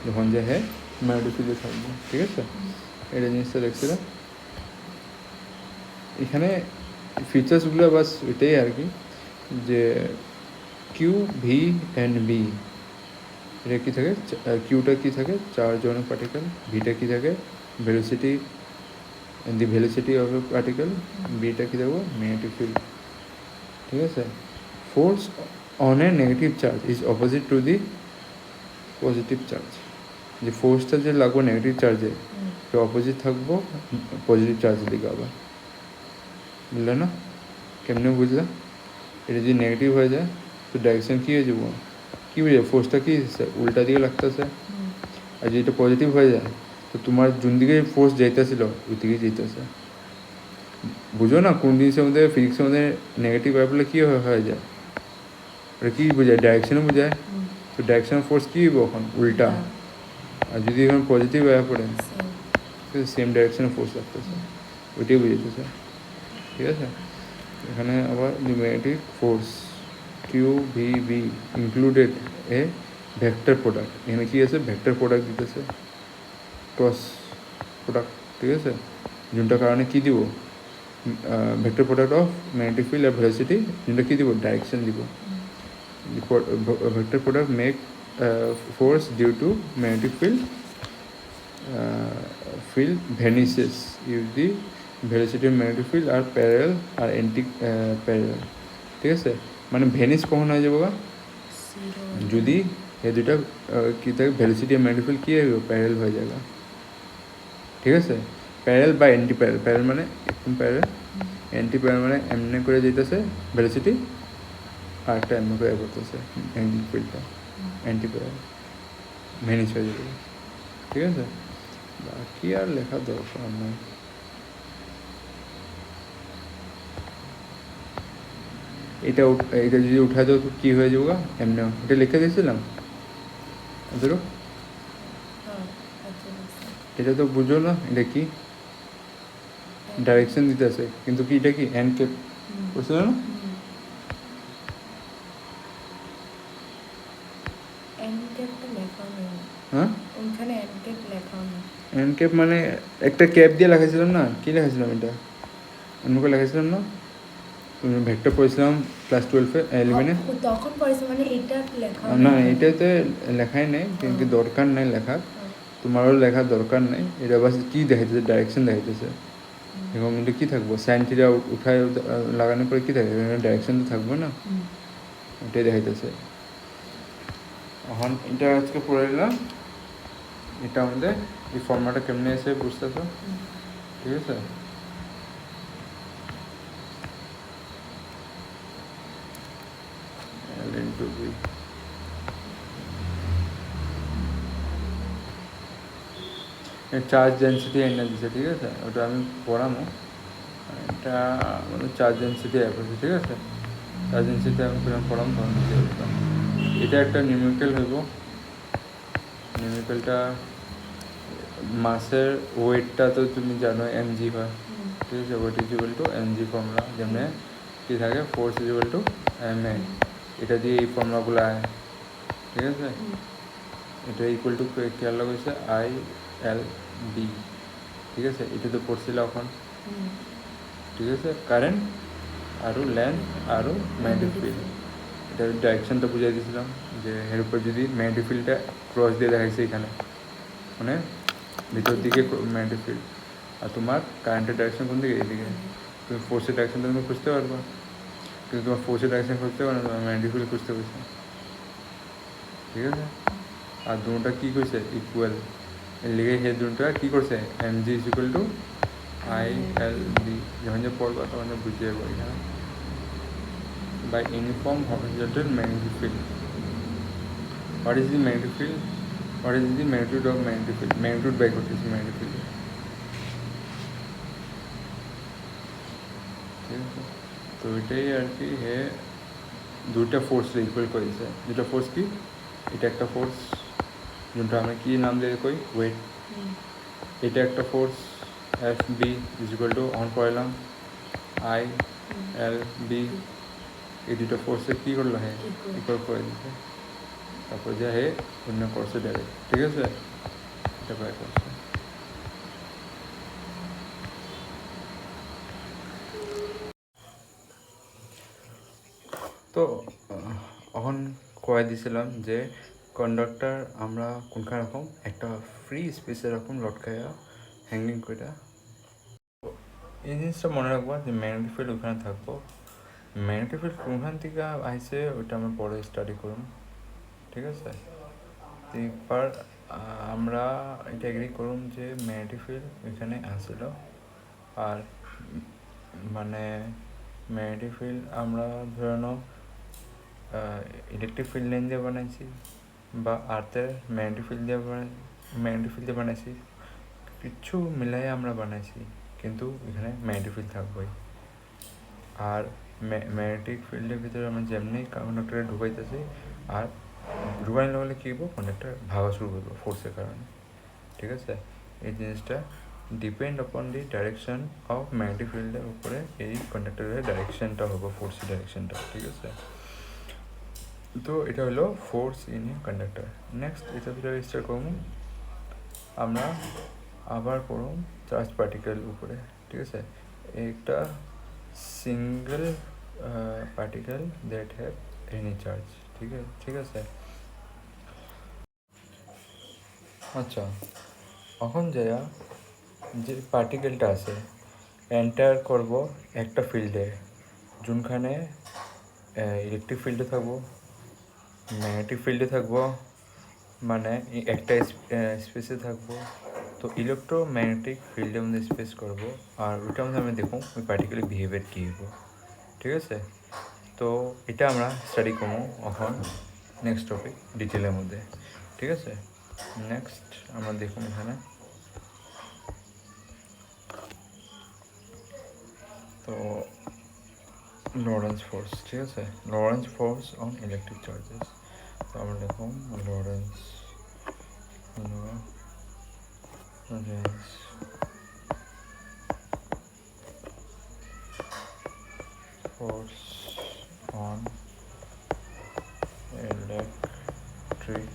যখন যে হ্যাঁ ম্যাগনেটিক ফিল্ডে থাকবো, ঠিক আছে। এটা জিনিসটা দেখছিলাম এখানে ফিচার্সগুলো বাস এটাই আর কি, যে কিউ ভি অ্যান্ড বি এটা কী থাকে, কিউটা কী থাকে চার্জ অন পার্টিকেল, ভিটা কী থাকে velocity, the velocity of a particle, বিটা কী থাকবো ম্যাগনেটিক ফিল্ড, ঠিক আছে। Force on a negative charge is opposite to the positive charge, যে ফোর্সটা যে লাগবো নেগেটিভ চার্জে তো অপোজিট থাকবো পজিটিভ চার্জের দিকে আবার, বুঝলে না কেমনে বুঝলা। এটা যদি নেগেটিভ হয়ে যায় তো ডাইরেকশন কী হয়ে যাবো, কী বুঝে ফোর্সটা কী উল্টা দিকে লাগতেছে, আর যদি এটা পজিটিভ হয়ে যায় তো তোমার যোন দিকে ফোর্স যাইতেছিল ওই দিকে যাইতেছে, বুঝো না কোন জিনিসের মধ্যে ফিজিক্সের মধ্যে নেগেটিভ ব্যাপারগুলো কী হয়ে যায়, ওটা কী বোঝায় ডাইরেকশনও বোঝায়, তো ডাইরেকশন ফোর্স কী হইব এখন উল্টা, আর যদি এখন পজিটিভ ব্যাপার পড়ে সেম ডাইরেকশনে ফোর্স লাগতেছে, ওইটাই বুঝাইতেছে, ঠিক আছে। এখানে আবার magnetic force Q V B included a vector product, এখানে কী আছে ভেক্টর প্রোডাক্ট দিতেছে ক্রস প্রোডাক্ট, ঠিক আছে। যোনটার কারণে কী দিব vector product of magnetic field আর ভেলোসিটি, যোনটা কী দিব ডাইরেকশন দিব। Vector product make force due to magnetic field vanishes if the velocity of magnetic field are parallel আর anti parallel, ঠিক আছে। মানে ভ্যানিশ কখন হয়ে যাবো যদি এই দুটা কী থাকে ভেলোসিটি আর ম্যাগনেটিক ফিল্ড কী হবে প্যারেল হয়ে যাবে, ঠিক আছে। প্যারেল বা অ্যান্টি প্যারেল, প্যারেল মানে একদম প্যারেল, অ্যান্টি প্যারেল মানে এমনি করে যেতেছে ভেলোসিটি আর একটা এমনি করে করতেছে ম্যাগনেটিক ফিল্ডটা, অ্যান্টি প্যারেল ভ্যানিশ হয়ে যাবে, ঠিক আছে। বাকি আর লেখা দরকার নয়। এটা যদি উঠা দাও তো কী হয়ে যাবো এমনি, এটা লিখে দিয়েছিলাম ধরো, এটা তো বুঝো না এটা কি ডাইরেকশন দিতেছে, কিন্তু কি এটা কি হ্যান্ড কেপ বুঝতে না, হ্যাঁ হ্যান্ড ক্যাপ মানে একটা ক্যাপ দিয়ে লেখাছিলাম না, কী লেখাছিলাম এটা অন্য করে লেখাছিলাম না, ভেক্টর পড়েছিলাম ক্লাস 12-এ 11-এ
তখন পড়েছি, মানে এটা লেখা
না এটাতে লেখাই নেই, কিন্তু দরকার নেই লেখা, তোমারও লেখার দরকার নেই, এটা বাস কী দেখাইতেছে ডাইরেকশন দেখাইতেছে, এবং এটা কী থাকবো সাইন থিটা উঠায় লাগানোর পরে কী থাকবে ডাইরেকশন তো থাকবো না, এটাই দেখাইতেছে। এখন এটা আজকে পড়ে নিলাম, এটা আমাদের এই ফর্মুলাটা কেমনে এসে বুঝতেছো, ঠিক আছে। চার্জ ডেন্সিটি এনে দিচ্ছে, ঠিক আছে, ওটা আমি পড়ামো, এটা আমাদের চার্জ ডেন্সিটি অ্যাপ আছে, ঠিক আছে। চার্জ ডেন্সিটি আমি পড়াম তখন এটা একটা নিউমেরিক্যাল হইব, নিউমেরিক্যালটা মাসের ওয়েটটা তো তুমি জানো mg হয়, ঠিক আছে, weight is equal to mg formula, যেমনি কী থাকে force is equal to ma, এটা দিয়ে এই ফর্মুলাগুলো আয়, ঠিক আছে। এটা ইকুয়াল টু খেয়াল লাগছে এল বি, ঠিক আছে? এটা তো পড়ছিল এখন,
হুম।
ঠিক আছে? কারেন্ট আরও লেন্থ আরও ম্যাগনেটিক ফিল্ড, এটা ডাইরেকশনটা বুঝাই দিয়েছিলাম যে এর উপর যদি ম্যাগনেটিক ফিল্ডটা ক্রস দিয়ে দেখাইছে এখানে, মানে ভিতর দিকে ম্যাগনেটিক ফিল্ড, আর তোমার কারেন্টের ডাইরেকশন কোন দিকে? এইদিকে। তুমি ফোর্সের ডাইরেকশনটা তুমি খুঁজতে পারবা, কিন্তু তোমার ফোর্সের ডাইরেকশন খুঁজতে পারো না, তোমার ম্যাগনেটিক ফিল্ড খুঁজতে পারছো, ঠিক আছে? আর দুটোটা কী করছে? ইকুয়াল, এর লিগে হে দুটোটা কী করছে? M G is equal to I L B. যখন যে পড়বা তখন যে বুঝে যাবো এখানে। By uniform horizontal magnetic field. What is the magnetic field? What is the magnitude of magnetic field? Magnitude by করতেছি magnetic field, ঠিক আছে? তো এটাই আর কি, হে দুইটা ফোর্স ইকুয়াল করেছে। দুটা ফোর্স কি? এটা একটা ফোর্স, যেটা আমরা কি নাম দিয়ে কই? ওয়েট। এটা একটা force F B is equal to on পড়লাম আই এল বি। এই দুটো ফোর্সে কী করলো? হ্যাঁ ইকুয়াল করে দিচ্ছে। তারপর যা হে অন্য করছে ডাইরেক্ট, ঠিক আছে? এটা বাই করছে। তো এখন কয়ে দিছিলাম যে কন্ডাক্টর আমরা কোনখান রকম একটা ফ্রি স্পেসের রকম লটকাইয়া হ্যাঙ্গিং করে, এই জিনিসটা মনে রাখবো যে ম্যাগনেটিক ফিল্ড ওখানে থাকবো। ম্যাগনেটিক ফিল্ড কোনখান থেকে আইসে ওইটা আমরা পরে স্টাডি করুন, ঠিক আছে? এবার আমরা এটা এগ্রি করুন যে ম্যাগনেটিক ফিল্ড এখানে আসছিল, আর মানে ম্যাগনেটিক ফিল্ড আমরা ধরে নাও ইলেকট্রিক ফিল্ড লাইন দিয়ে বানাইছি, বা আর্থের ম্যাগনেটিক ফিল্ড দিয়ে বানাইছি, কিচ্ছু মিলাই আমরা বানাইছি, কিন্তু এখানে ম্যাগনেটিক ফিল্ড থাকবেই। আর ম্যাগনেটিক ফিল্ডের ভিতরে আমরা যেমনি কন্ডাক্টরে ঢুকাইতেছি, আর ঢুকাইলে হলে কী হবো? কন্ডাক্টর ভাঙা শুরু করবো ফোর্সের কারণে, ঠিক আছে? এই জিনিসটা depend upon the direction of magnetic ফিল্ডের উপরে এই কন্ডাক্টরের ডাইরেকশনটা হবে, ফোর্সের ডাইরেকশনটা, ঠিক আছে? তো এটা হলো force in a conductor. Next এটা ভিতরে স্টার্ট করবো আমরা আবার করুন চার্জ পার্টিকেল উপরে, ঠিক আছে? একটা single particle that have any charge, ঠিক আছে? আচ্ছা, এখন যাইয়া যে পার্টিকেলটা আছে এন্টার করব একটা ফিল্ডে, যোনখানে ইলেকট্রিক ফিল্ডে থাকবো, ম্যাগনেটিক ফিল্ডে থাকবো, মানে একটা স্পেসে থাকবো। তো ইলেকট্রোম্যাগনেটিক ফিল্ডের মধ্যে স্পেস করবো, আর ওইটার মধ্যে আমি দেখুন ওই পার্টিকুলার বিহেভিয়ার কী হইব, ঠিক আছে? তো এটা আমরা স্টাডি করবো এখন নেক্সট টপিক ডিটেলের মধ্যে, ঠিক আছে? নেক্সট আমরা দেখুন এখানে, তো লরেন্স ফোর্স, ঠিক আছে? Lawrence force on electric charges. তো আমরা দেখুন Lawrence force on electric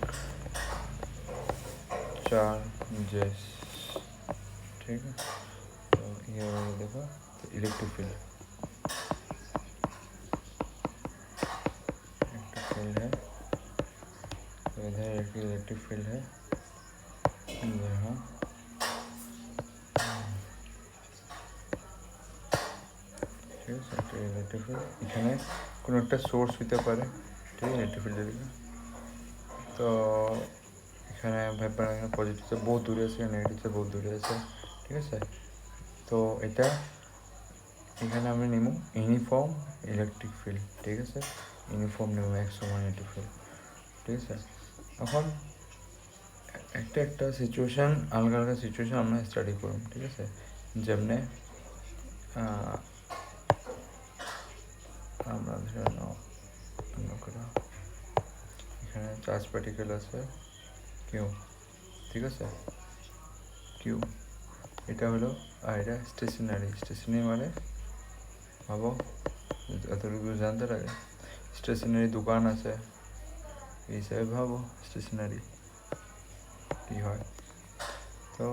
charges, ठीक है? तो ये वाला देखो, तो इलेक्ट्रिक फील्ड है, तो इधर एक इलेक्ट्रिक फील्ड है यहाँ, ঠিক আছে? একটা ইলেকট্রিক ফিল্ড এখানে কোনো একটা সোর্স হতে পারে, ঠিক আছে? ইলেকট্রিক ফিল্ডের দিকে তো এখানে ব্যাপার পজিটিভটা বহুত দূরে আছে, নেগেটিভটা বহুত দূরে আছে, ঠিক আছে? তো এটা এখানে আমরা নেব ইউনিফর্ম ইলেকট্রিক ফিল্ড, ঠিক আছে? ইউনিফর্ম নেব ইলেকট্রিক ফিল্ড, ঠিক আছে? এখন একটা সিচুয়েশান, আলগা আলগা সিচুয়েশান আমরা স্টাডি করব, ঠিক আছে? যেমনে আমরা ধরে নাও এখানে চার্জ পার্টিকেল আছে কিউ, ঠিক আছে? কিউ এটা হলো, আর এটা স্টেশনারি মানে ভাবো এতটুকু জানতে লাগে, স্টেশনারি দোকান আছে এই হিসাবে ভাবো স্টেশনারি কী হয়। তো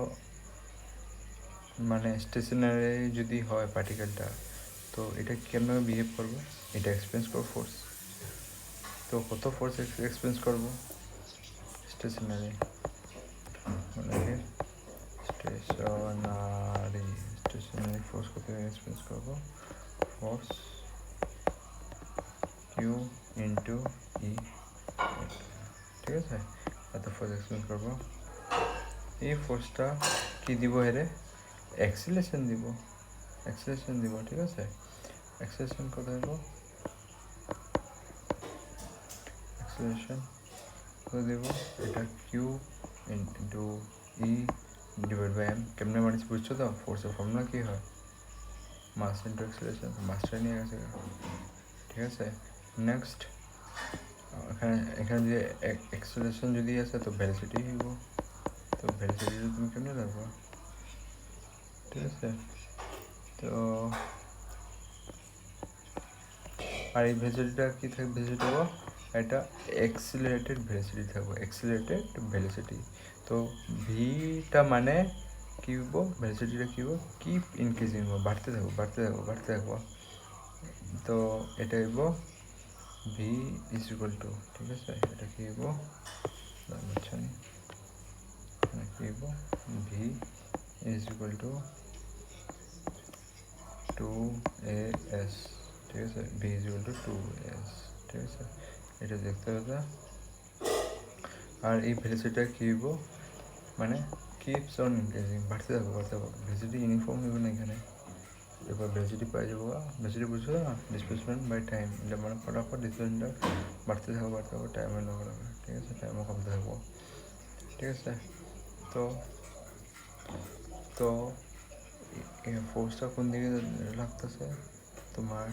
মানে স্টেশনারি যদি হয় পার্টিকেলটা, তো এটা কেমন বিহেভ করবে, এটা এক্সপিরিয়েন্স করবো ফোর্স। তো কত ফোর্স এক্সপিরিয়েন্স করবো স্টেশনারি, মানে স্টেশনারি ফোর্স কত এক্সপিরিয়েন্স করবো, ফোর্স কিউ ইন্টু ই, ঠিক আছে, এত ফোর্স এক্সপিরিয়েন্স করবো। এই ফোর্সটা কি দিব, হেরে অ্যাক্সিলারেশন দিব, ঠিক আছে। অ্যাক্সিলারেশন কত দেব, অ্যাক্সিলারেশন কত দেব, এটা Q into E divide by M. কেমনে মানিস বুঝছো তো, ফোর্সের ফর্মুলা কী হয়, মাস ইন্টু অ্যাক্সিলারেশন, মাসটা নিয়ে গেছে, ঠিক আছে। নেক্সট এখানে যে অ্যাক্সিলারেশন যদি আছে তো ভেলোসিটি হইব, তো ভেলোসিটি তুমি কেমনে লাগবো, ঠিক আছে। তো আর এই ভেলোসিটিটা কী থাকবে, ভেলোসিটি হবো এটা অ্যাক্সিলারেটেড ভেলোসিটি থাকবে, অ্যাক্সিলারেটেড ভেলোসিটি। তো ভিটা মানে কী হবো, ভেলোসিটিটা কী হবো, কিপ ইনক্রিজিং হবো, বাড়তে থাকবো। তো এটা হইব ভি ইজ ইকুয়াল টু, ঠিক আছে, এটা কী হইব, কী হইব, V is equal two 2as, ঠিক আছে, V is equal two 2as, ঠিক আছে, এটা দেখতে হবে। আর এই ভেলোসিটিটা কী হইব, মানে কিপস অন ইনক্রিজিং, বাড়তে থাকবো। ভেলোসিটি ইউনিফর্ম হইব না এখানে, এবার ভেলোসিটি পাই যাবো, ভেলোসিটি বুঝছো না, ডিসপ্লেসমেন্ট বাই টাইম, এটা মানে ফটাফট ডিসপ্লেসমেন্টটা বাড়তে থাকবো, টাইমের লগে, ঠিক আছে, টাইমও কমতে থাকবো, ঠিক আছে। তো তো ফোর্সটা কোন দিকে লাগতেছে, তোমার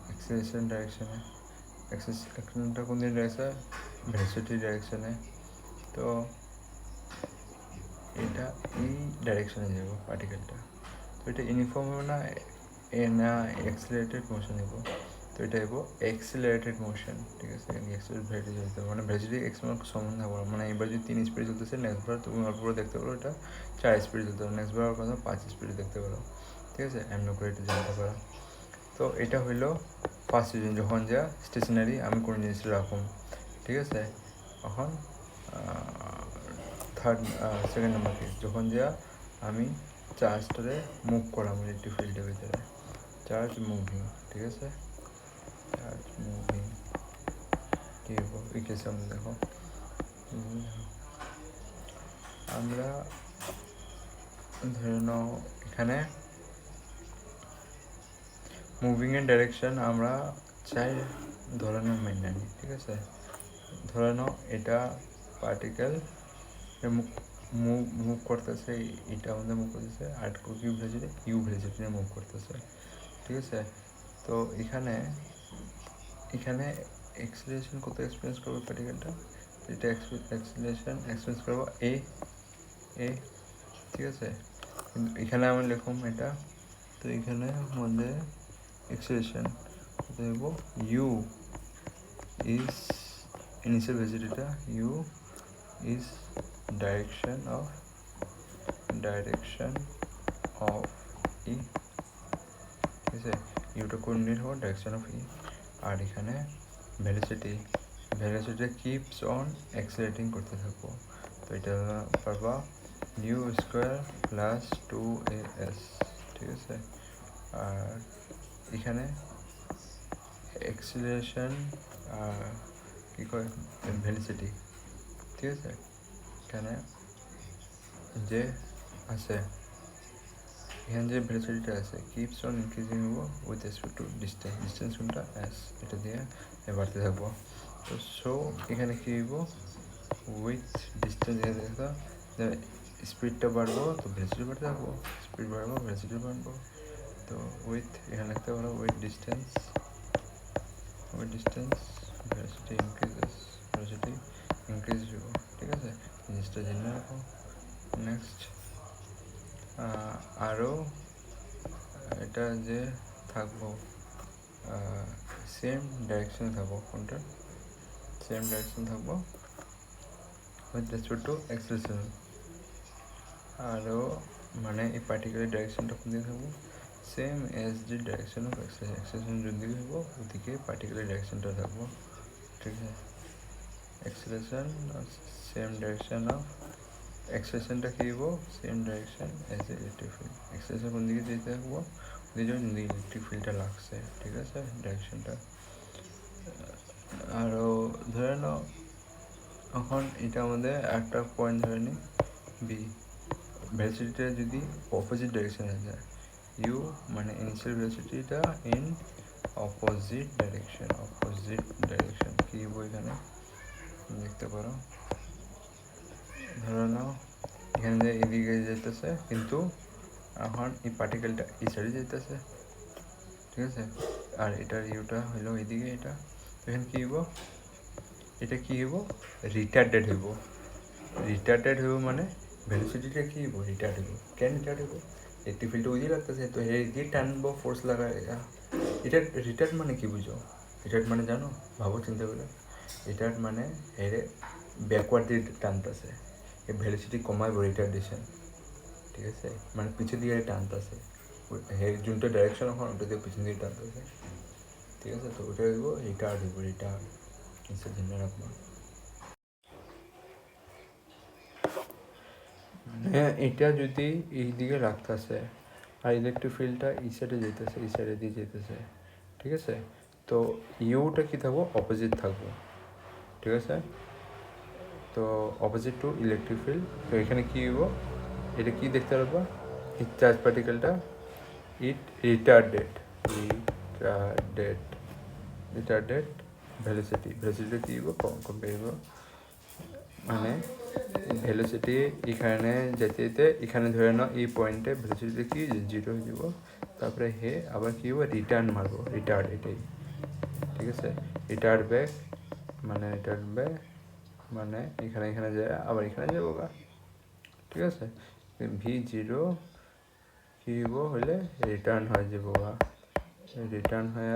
অ্যাক্সিলারেশন ডাইরেকশনে, অ্যাক্সিলারেশনটা কোন দিকে ডাইরেকশন, ভেলোসিটির ডাইরেকশনে। তো এটা এই ডাইরেকশনে যাব পার্টিকেলটা, তো এটা ইউনিফর্ম হবে না, না অ্যাক্সিলারেটেড মোশন নেব, তো এটা হইব অ্যাক্সিলারেটেড মোশন, ঠিক আছে। ভেলোসিটি চলতে হবে, মানে ভেলোসিটি এক্সপোনেন্ট সমান থাকবে, মানে এবার যদি 3 স্পিডে চলতেছে, নেক্সট বার তুমি অল্প করে দেখতে পারো এটা 4 স্পিডে চলতে পারো, নেক্সট বার কথা 5 স্পিডে দেখতে পারো, ঠিক আছে, এমন করে এটা জানতে পারো। তো এটা হইলো ফার্স্ট সিজন, যখন যা স্টেশনারি আমি কোনো জিনিসটা রাখুন, ঠিক আছে। এখন সেকেন্ড নাম্বার কেস, যখন যা আমি চার্জটারে মুভ করাম ইলেকট্রিক ফিল্ডের ভিতরে, চার্জ মুভিং, ঠিক আছে, চার্জ মুভিং কী হবো, এই কেসে আমরা দেখো, আমরা ধরে নাও এখানে মুভিংয়ের ডাইরেকশন আমরা চাই ধরনের মেনে নিই, ঠিক আছে। ধরে নাও এটা পার্টিকেল মুভ করতেছে, এটা আমাদের মুভ করতেছে, আর কিউ ভেলোসিটি নিয়ে মুভ করতেছে, ঠিক আছে। তো এখানে এক্সিলারেশন কত এক্সপিরিয়েন্স করবে পার্টিকেলটা, এটা এক্সিলারেশন এক্সপিরিয়েন্স করবো এ, ঠিক আছে। কিন্তু এখানে আমি লিখুম এটা, তো এখানে মধ্যে এক্সিলারেশন দেব ইউ ইজ ইনিশিয়াল ভেলোসিটিটা, U is direction of E, ঠিক আছে, ইউটা কোঅর্ডিনেট হওয়ার ডাইরেকশন অফ ই। আর এখানে ভেলোসিটিটা কিপস অন অ্যাক্সিলারেটিং করতে থাকবো, তো এটা পারবা ইউ স্কোয়ার প্লাস 2as, ঠিক আছে। আর এখানে অ্যাক্সিলারেশন কী কয় ভেলোসিটি, ঠিক আছে, এখানে যে আছে, এখানে যে ভেলোসিটিটা আছে কিপস অন ইনক্রিজিং হবো উইথ রেসপেক্ট টু ডিস্টেন্স কোনটা এস, এটা দিয়ে বাড়তে থাকবো। তো সো এখানে কী হইব, উইথ ডিস্টেন্স দেখো স্পিডটা বাড়বো তো ভেলোসিটি বাড়তে থাকবো, স্পিড বাড়বো ভেলোসিটি বাড়বো। তো উইথ এখানে লিখতে পারো উইথ ডিস্টেন্স ভেলোসিটি ইনক্রিজ হইব, ঠিক আছে, জিনিসটা জেনে রাখো। নেক্সট আরও এটা যে থাকবো সেম ডাইরেকশনে থাকবো, কোনটা সেম ডাইরেকশন থাকবো উইথ রেসপেক্ট টু অ্যাক্সিলারেশন, আরও মানে এই পার্টিকুলার ডাইরেকশনটা কোন দিকে থাকবো same as the direction of acceleration যোন দিকে হইব ওদিকে পার্টিকুলার ডাইরেকশনটা থাকবো ঠিক আছে এক্সেলেশন সেম ডাইরেকশন অফ এক্সেলেশনটা কি হইব same direction as electric field acceleration কোন দিকে যেতে থাকবো ওদিকে ইলেকট্রিক ফিল্ডটা লাগছে ঠিক আছে ডাইরেকশনটা আরও ধরে নাও এখন এটা আমাদের একটা পয়েন্ট ধরে নিই বি ভেলোসিটিটা যদি অপোজিট ডাইরেকশনে যায় ইউ মানে ইনিশিয়াল ভেলোসিটিটা ইন অপোজিট ডাইরেকশন কী হবো এখানে দেখতে পারো ধরে নাও এখানে যে এদিকে যেতেছে কিন্তু এখন এই পার্টিকেলটা এই সাইডে যেতেছে ঠিক আছে আর এটার ইউটা হলো এইদিকে এটা এখানে কী হইব এটা কী হইব রিটার্ডেড হইব মানে ভেলোসিটিটা কী হইব রিটার্ড হইব কেন রিটার্ড হইব ইলেকট্রিক ফিল্ড ওই দিয়ে লাগতেছে তো এদিকে টানবো ফোর্স লাগা এটা রিটার্ড মানে কি বুঝো রিটার্ড মানে জানো ভাবো চিন্তা করে রিটার্ড মানে এরে ব্যাকওয়ার্ড দিয়ে টানতেছে এই ভেলোসিটি কমাইব রিটার্ডেশন ঠিক আছে মানে পিছন দিকে টানতেছে যোনটা ডাইরেকশন এখন ওটা দিয়ে পিছন দিকে টানতেছে ঠিক আছে তো ওটা হইব রিটার্ড নিশ্চয় জেনে রাখবো হ্যাঁ এটা যদি এই দিকে রাখতেছে আর ইলেকট্রিক ফিল্ডটা এই সাইডে যেতেছে এই সাইডে দিয়ে যেতেছে ঠিক আছে তো ইউটা কী থাকবো অপোজিট থাকবো ঠিক আছে তো অপোজিট টু ইলেকট্রিক ফিল্ড তো এখানে কী হইব এটা কী দেখতে পারবো এই চার্জ পার্টিকেলটা রিটার্ডেড ভেলোসিটি কী হইব কমে হইব মানে ভেলোসিটি এখানে যেতে যেতে এখানে ধরে নাও এই পয়েন্টে ভেলোসিটি কি জিরো হয়ে যাব তারপরে হে আবার কী হবো রিটার্ন মারবো রিটার্ড এটাই ঠিক আছে রিটার্ড ব্যাক মানে এখানে যায় আবার এখানে যাবো গা ঠিক আছে ভি জিরো কী হইব হলে রিটার্ন হয়ে যাবো গা রিটার্ন হয়ে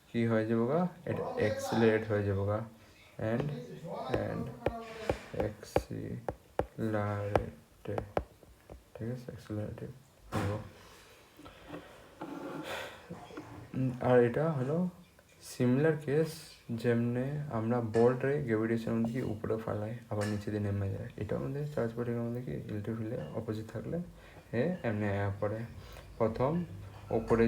কী হয়ে যাবো গা এটা এক্সিলারেট হয়ে যাবো গা অ্যান্ড এক্সিলারেটেড ঠিক আছে এক্সিলারেটেড হইব আর এটা হলো সিমিলার কেস যেমনি আমরা বলটারে গ্র্যাভিটেশন দিকে উপরে ফালাই আবার নিচে দিয়ে নেমে যায় এটা আমাদের চার্জ পার্টিকেল মধ্যে কি ইলেকট্রিক ফিল্ডে অপোজিট থাকলে এমনি আয়া পড়ে প্রথম উপরে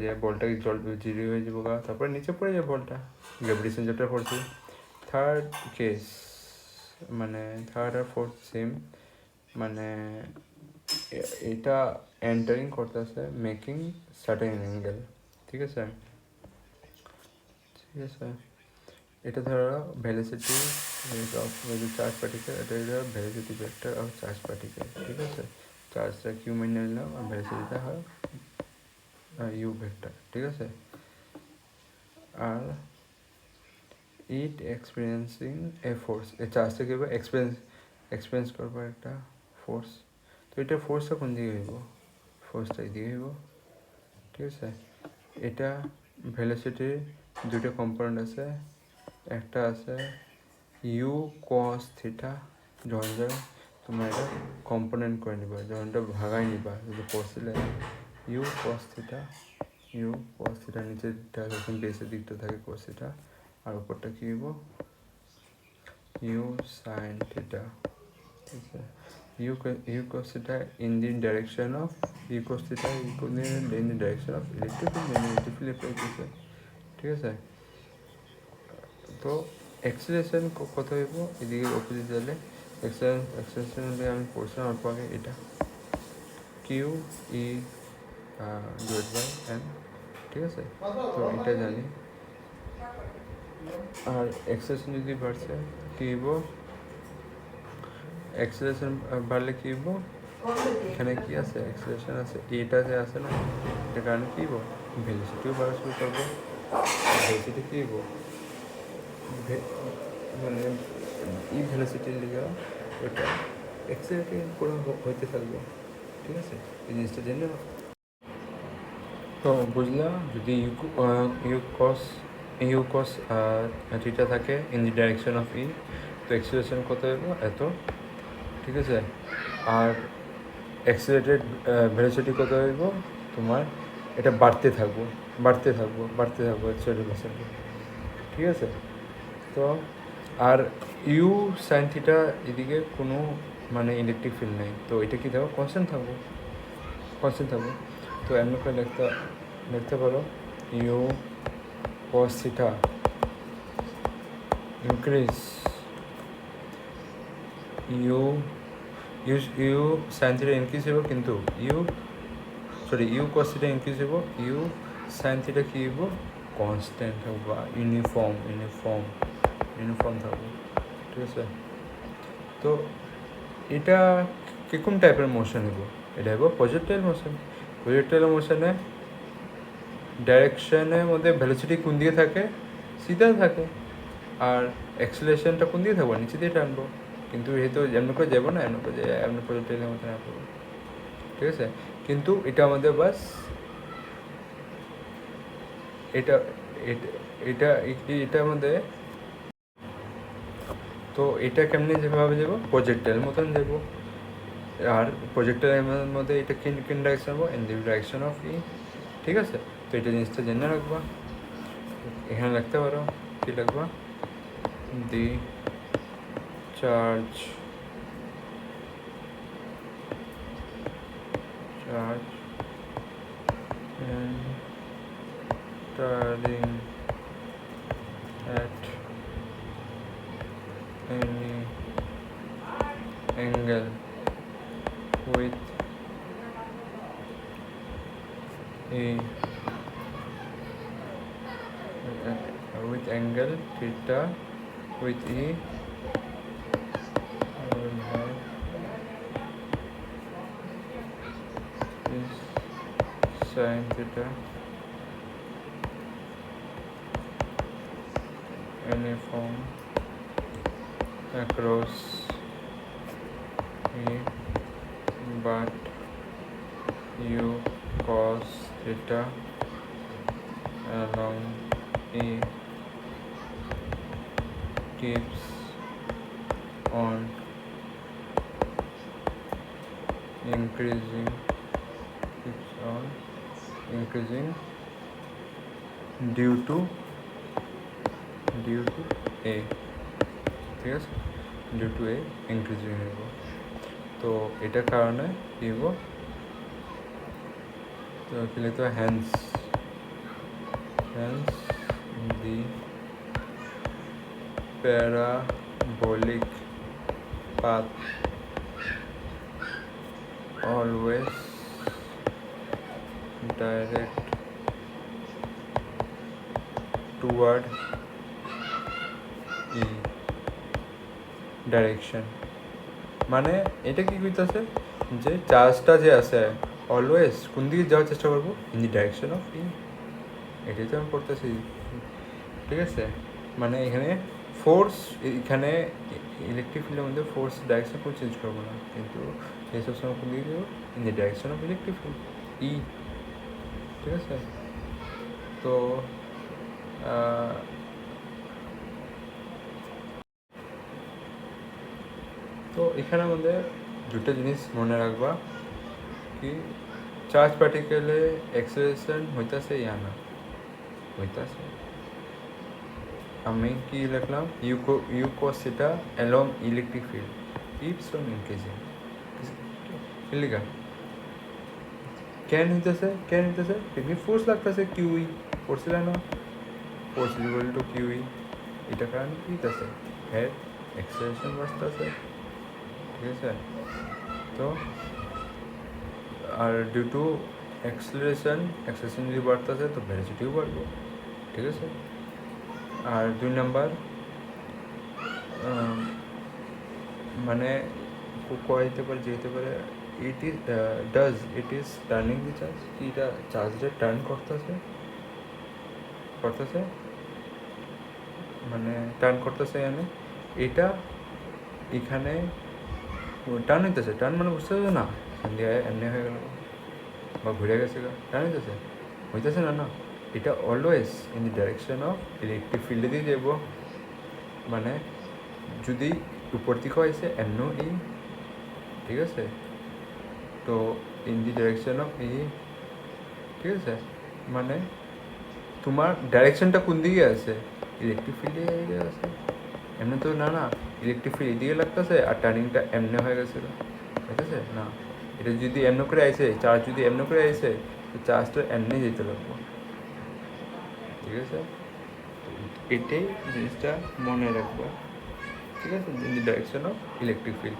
যেয়ে বলটাকে জল জিরো হয়ে যাবো গা তারপরে নিচে পড়ে যায় বলটা গ্র্যাভিটেশন যেটা পড়ছে থার্ড কেস মানে থার্ড আর ফোর্থ সেম মানে এটা এন্টারিং করতেছে মেকিং সার্টেন অ্যাঙ্গেল ঠিক আছে এটা ধরো ভেলোসিটি চার্জ পার্টিকেল এটা ধরো velocity vector of charge particle ঠিক আছে চার্জটা কিউ মেনে নিলাম আর ভেলোসিটিটা হয় ইউ ভেক্টর ঠিক আছে আর ইট এক্সপিরিয়েন্সিং এ ফোর্স এই চার্জটা কী হবে এক্সপিরিয়েন্স করবো একটা ফোর্স তো এটা ফোর্সটা কোন দিকে হইব ফোর্সটা এদিকে হইব ঠিক আছে এটা ভেলোসিটির দুটো কম্পোনেন্ট আছে একটা আছে ইউ কস থিটা যখন তোমরা এটা কম্পোনেন্ট করে নিবা যখন এটা ভাগাই নিবা যদি পড়ছিলে ইউ কস থিটা নিচেরটা যখন বেসের দিকটা থাকে কস থিটা আর উপরটা কী হইব ইউ সাইন থিটা ঠিক আছে U cos theta in the direction of U cos theta in the direction of electric field apply করছে ঠিক আছে তো এক্সেলারেশন কত হইব এদিকে অপোজিট দিলে এক্সেলারেশন হলে আমি পড়ছিলাম অল্প আগে এটা Q E divide by N ঠিক আছে তো এটা জানি আর এক্সেলারেশন যদি বাড়ছে কী হইব এক্সেলারেশন বাড়লে কী হইব এখানে কি আছে এক্সেলারেশন আছে এটা যে আছে না এটা কারণে কী হইব ভেলোসিটিও বাড়া শুরু করবো ভেলোসিটি কী হইব মানে এই ভেলোসিটির লিগে ওটা এক্সেলারেটিং করে হইতে থাকবে ঠিক আছে এই জিনিসটা জেনে তো বুঝলাম যদি ইউ কস থিটা থাকে ইন দি ডাইরেকশন অফ ই তো এক্সেলারেশন কত হইব এত ঠিক আছে আর অ্যাক্সিলারেটেড ভেলোসিটি কত হইব তোমার, এটা বাড়তে থাকবো অ্যাক্সিলারেটেড ভেলোসিটি, ঠিক আছে। তো আর ইউ সাইন থিটা এদিকে কোনো মানে ইলেকট্রিক ফিল্ড নেই, তো এটা কি থাকবো, কনস্ট্যান্ট থাকবো। তো এমনি করে লিখতে পারো U cos theta increase U sine theta increase হইব, কিন্তু ইউ cos থিটা ইনক্রিজ হইব, ইউ সাইন থিটা কি হইব, কনস্ট্যান্ট থাকবো বা ইউনিফর্ম থাকবো, ঠিক আছে। তো এটা কিরকম টাইপের মোশন হইব, এটা হইব প্রজেক্টাইল মোশনে ডাইরেকশনের মধ্যে ভেলোসিটি কোন দিকে থাকে, সিধা থাকে, আর অ্যাক্সিলারেশনটা কোন দিকে থাকবো, নিচে দিয়ে টানবো, কিন্তু যেহেতু এমনি করে যাবো না, এমনি প্রজেক্টাইলের মধ্যে না করবো, ঠিক আছে। কিন্তু এটা আমাদের বাস এটার মধ্যে, তো এটা কেমনি যেভাবে যাবো, প্রজেক্টাইল মতন যাবো, আর প্রজেক্টাইলের মধ্যে এটা কিন ডাইরেকশন হবো, in the direction of E, ঠিক আছে। তো এটা জিনিসটা জেনে রাখবা, এখানে লিখতে পারো কি লিখবা, দি charge entering at any angle with angle theta with E will have is sin theta uniform across E, but U cos theta along E keeps on increasing due to A, ঠিক আছে, ডিউ টু এ ইনক্রিজিং হইব। তো এটার কারণে কী হইব, তো কি লিখতে হবে, hence the parabolic path always direct toward E direction. মানে এটা কি কইতেছে, যে চার্জটা যে আছে অলওয়েজ কোন দিকে যাওয়ার চেষ্টা করবো, ইন দি ডাইরেকশন অফ ই, এটাই তো আমি পড়তেছি, ঠিক আছে। মানে এখানে ফোর্স, এখানে ইলেকট্রিক ফিল্ডের মধ্যে ফোর্স ডাইরেকশন কোনো চেঞ্জ করবো না, কিন্তু এইসব সময় কোন দিকে যাবো, in the direction of electric field ই, ঠিক আছে। তো তো এখানে আমাদের দুটো জিনিস মনে রাখবা, কি চার্জ পার্টিকেলে অ্যাক্সেলারেশন হইতাছে ইয়া না হইতাছে, আমি কি লিখলাম, U cos theta along electric field keeps on increasing, কি লিখা, কেন হইতেছে টেকনিক ফোর্স লাগতেছে কিউই, ফোর্স না, ফোর্স ইকুয়াল টু কিউই, এটা কারণে কি হইতেছে, হেড অ্যাক্সেলারেশন বাড়তেছে, ঠিক আছে। তো আর ডিউ টু অ্যাক্সেলারেশন যদি বাড়তেছে তো ভেলোসিটিও বাড়বে, ঠিক আছে। আর 2 নাম্বার, মানে যেতে পারে it is turning the charge, কি এটা চার্জটা টার্ন করতেছে, মানে টার্ন করতেছে, মানে এটা এখানে টার্ন হইতেছে, টার্ন মানে বুঝতে পারছো না, এমনি হয়ে গেল বা ঘুরে গেছে, টার্ন হইতেছে না, এটা always in the direction of electric ফিল্ডে দিয়ে যাব, মানে যদি উপর দিকে হয়েছে এমনও এই, ঠিক আছে। তো in the direction of E, ঠিক আছে, মানে তোমার ডাইরেকশনটা কোন দিকে আছে, ইলেকট্রিক ফিল্ডে আছে। এমনি তো না না, ইলেকট্রিক ফিল্ড এদিকে লাগতেছে আর টার্নিংটা এমনি হয়ে গেছিলো, ঠিক আছে না। এটা যদি এমনি করে আইছে, চার্জ যদি এমনি করে আইছে, তো চার্জটা এমনি যেতে লাগবো, ঠিক আছে। এটাই জিনিসটা মনে রাখবা, ঠিক আছে, in the direction of electric field.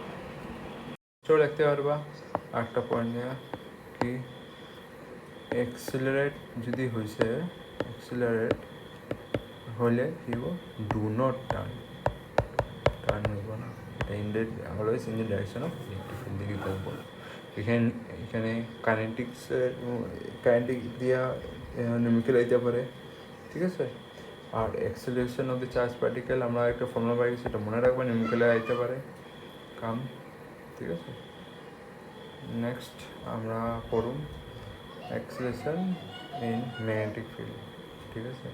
তো লিখতে পারবা আরেকটা পয়েন্ট নেওয়া কি, এক্সিলারেট যদি হয়েছে, এক্সিলারেট হলে কি হবো, ডু নট টার্ন, টার্ন হইব না, এটা ended always in the direction of electric field দিকে থাকবো। এখানে এখানে কারেন্টিক দিয়া নিউমেরিক্যাল আইতে পারে, ঠিক আছে। আর acceleration of the charge particle আমরা একটা ফর্মুলা পাই, সেটা মনে রাখবো, নিউমেরিক্যালে আইতে পারে কাম, ঠিক আছে। নেক্সট আমরা করুন অ্যাক্সেলারেশন ইন ম্যাগনেটিক ফিল্ড, ঠিক আছে।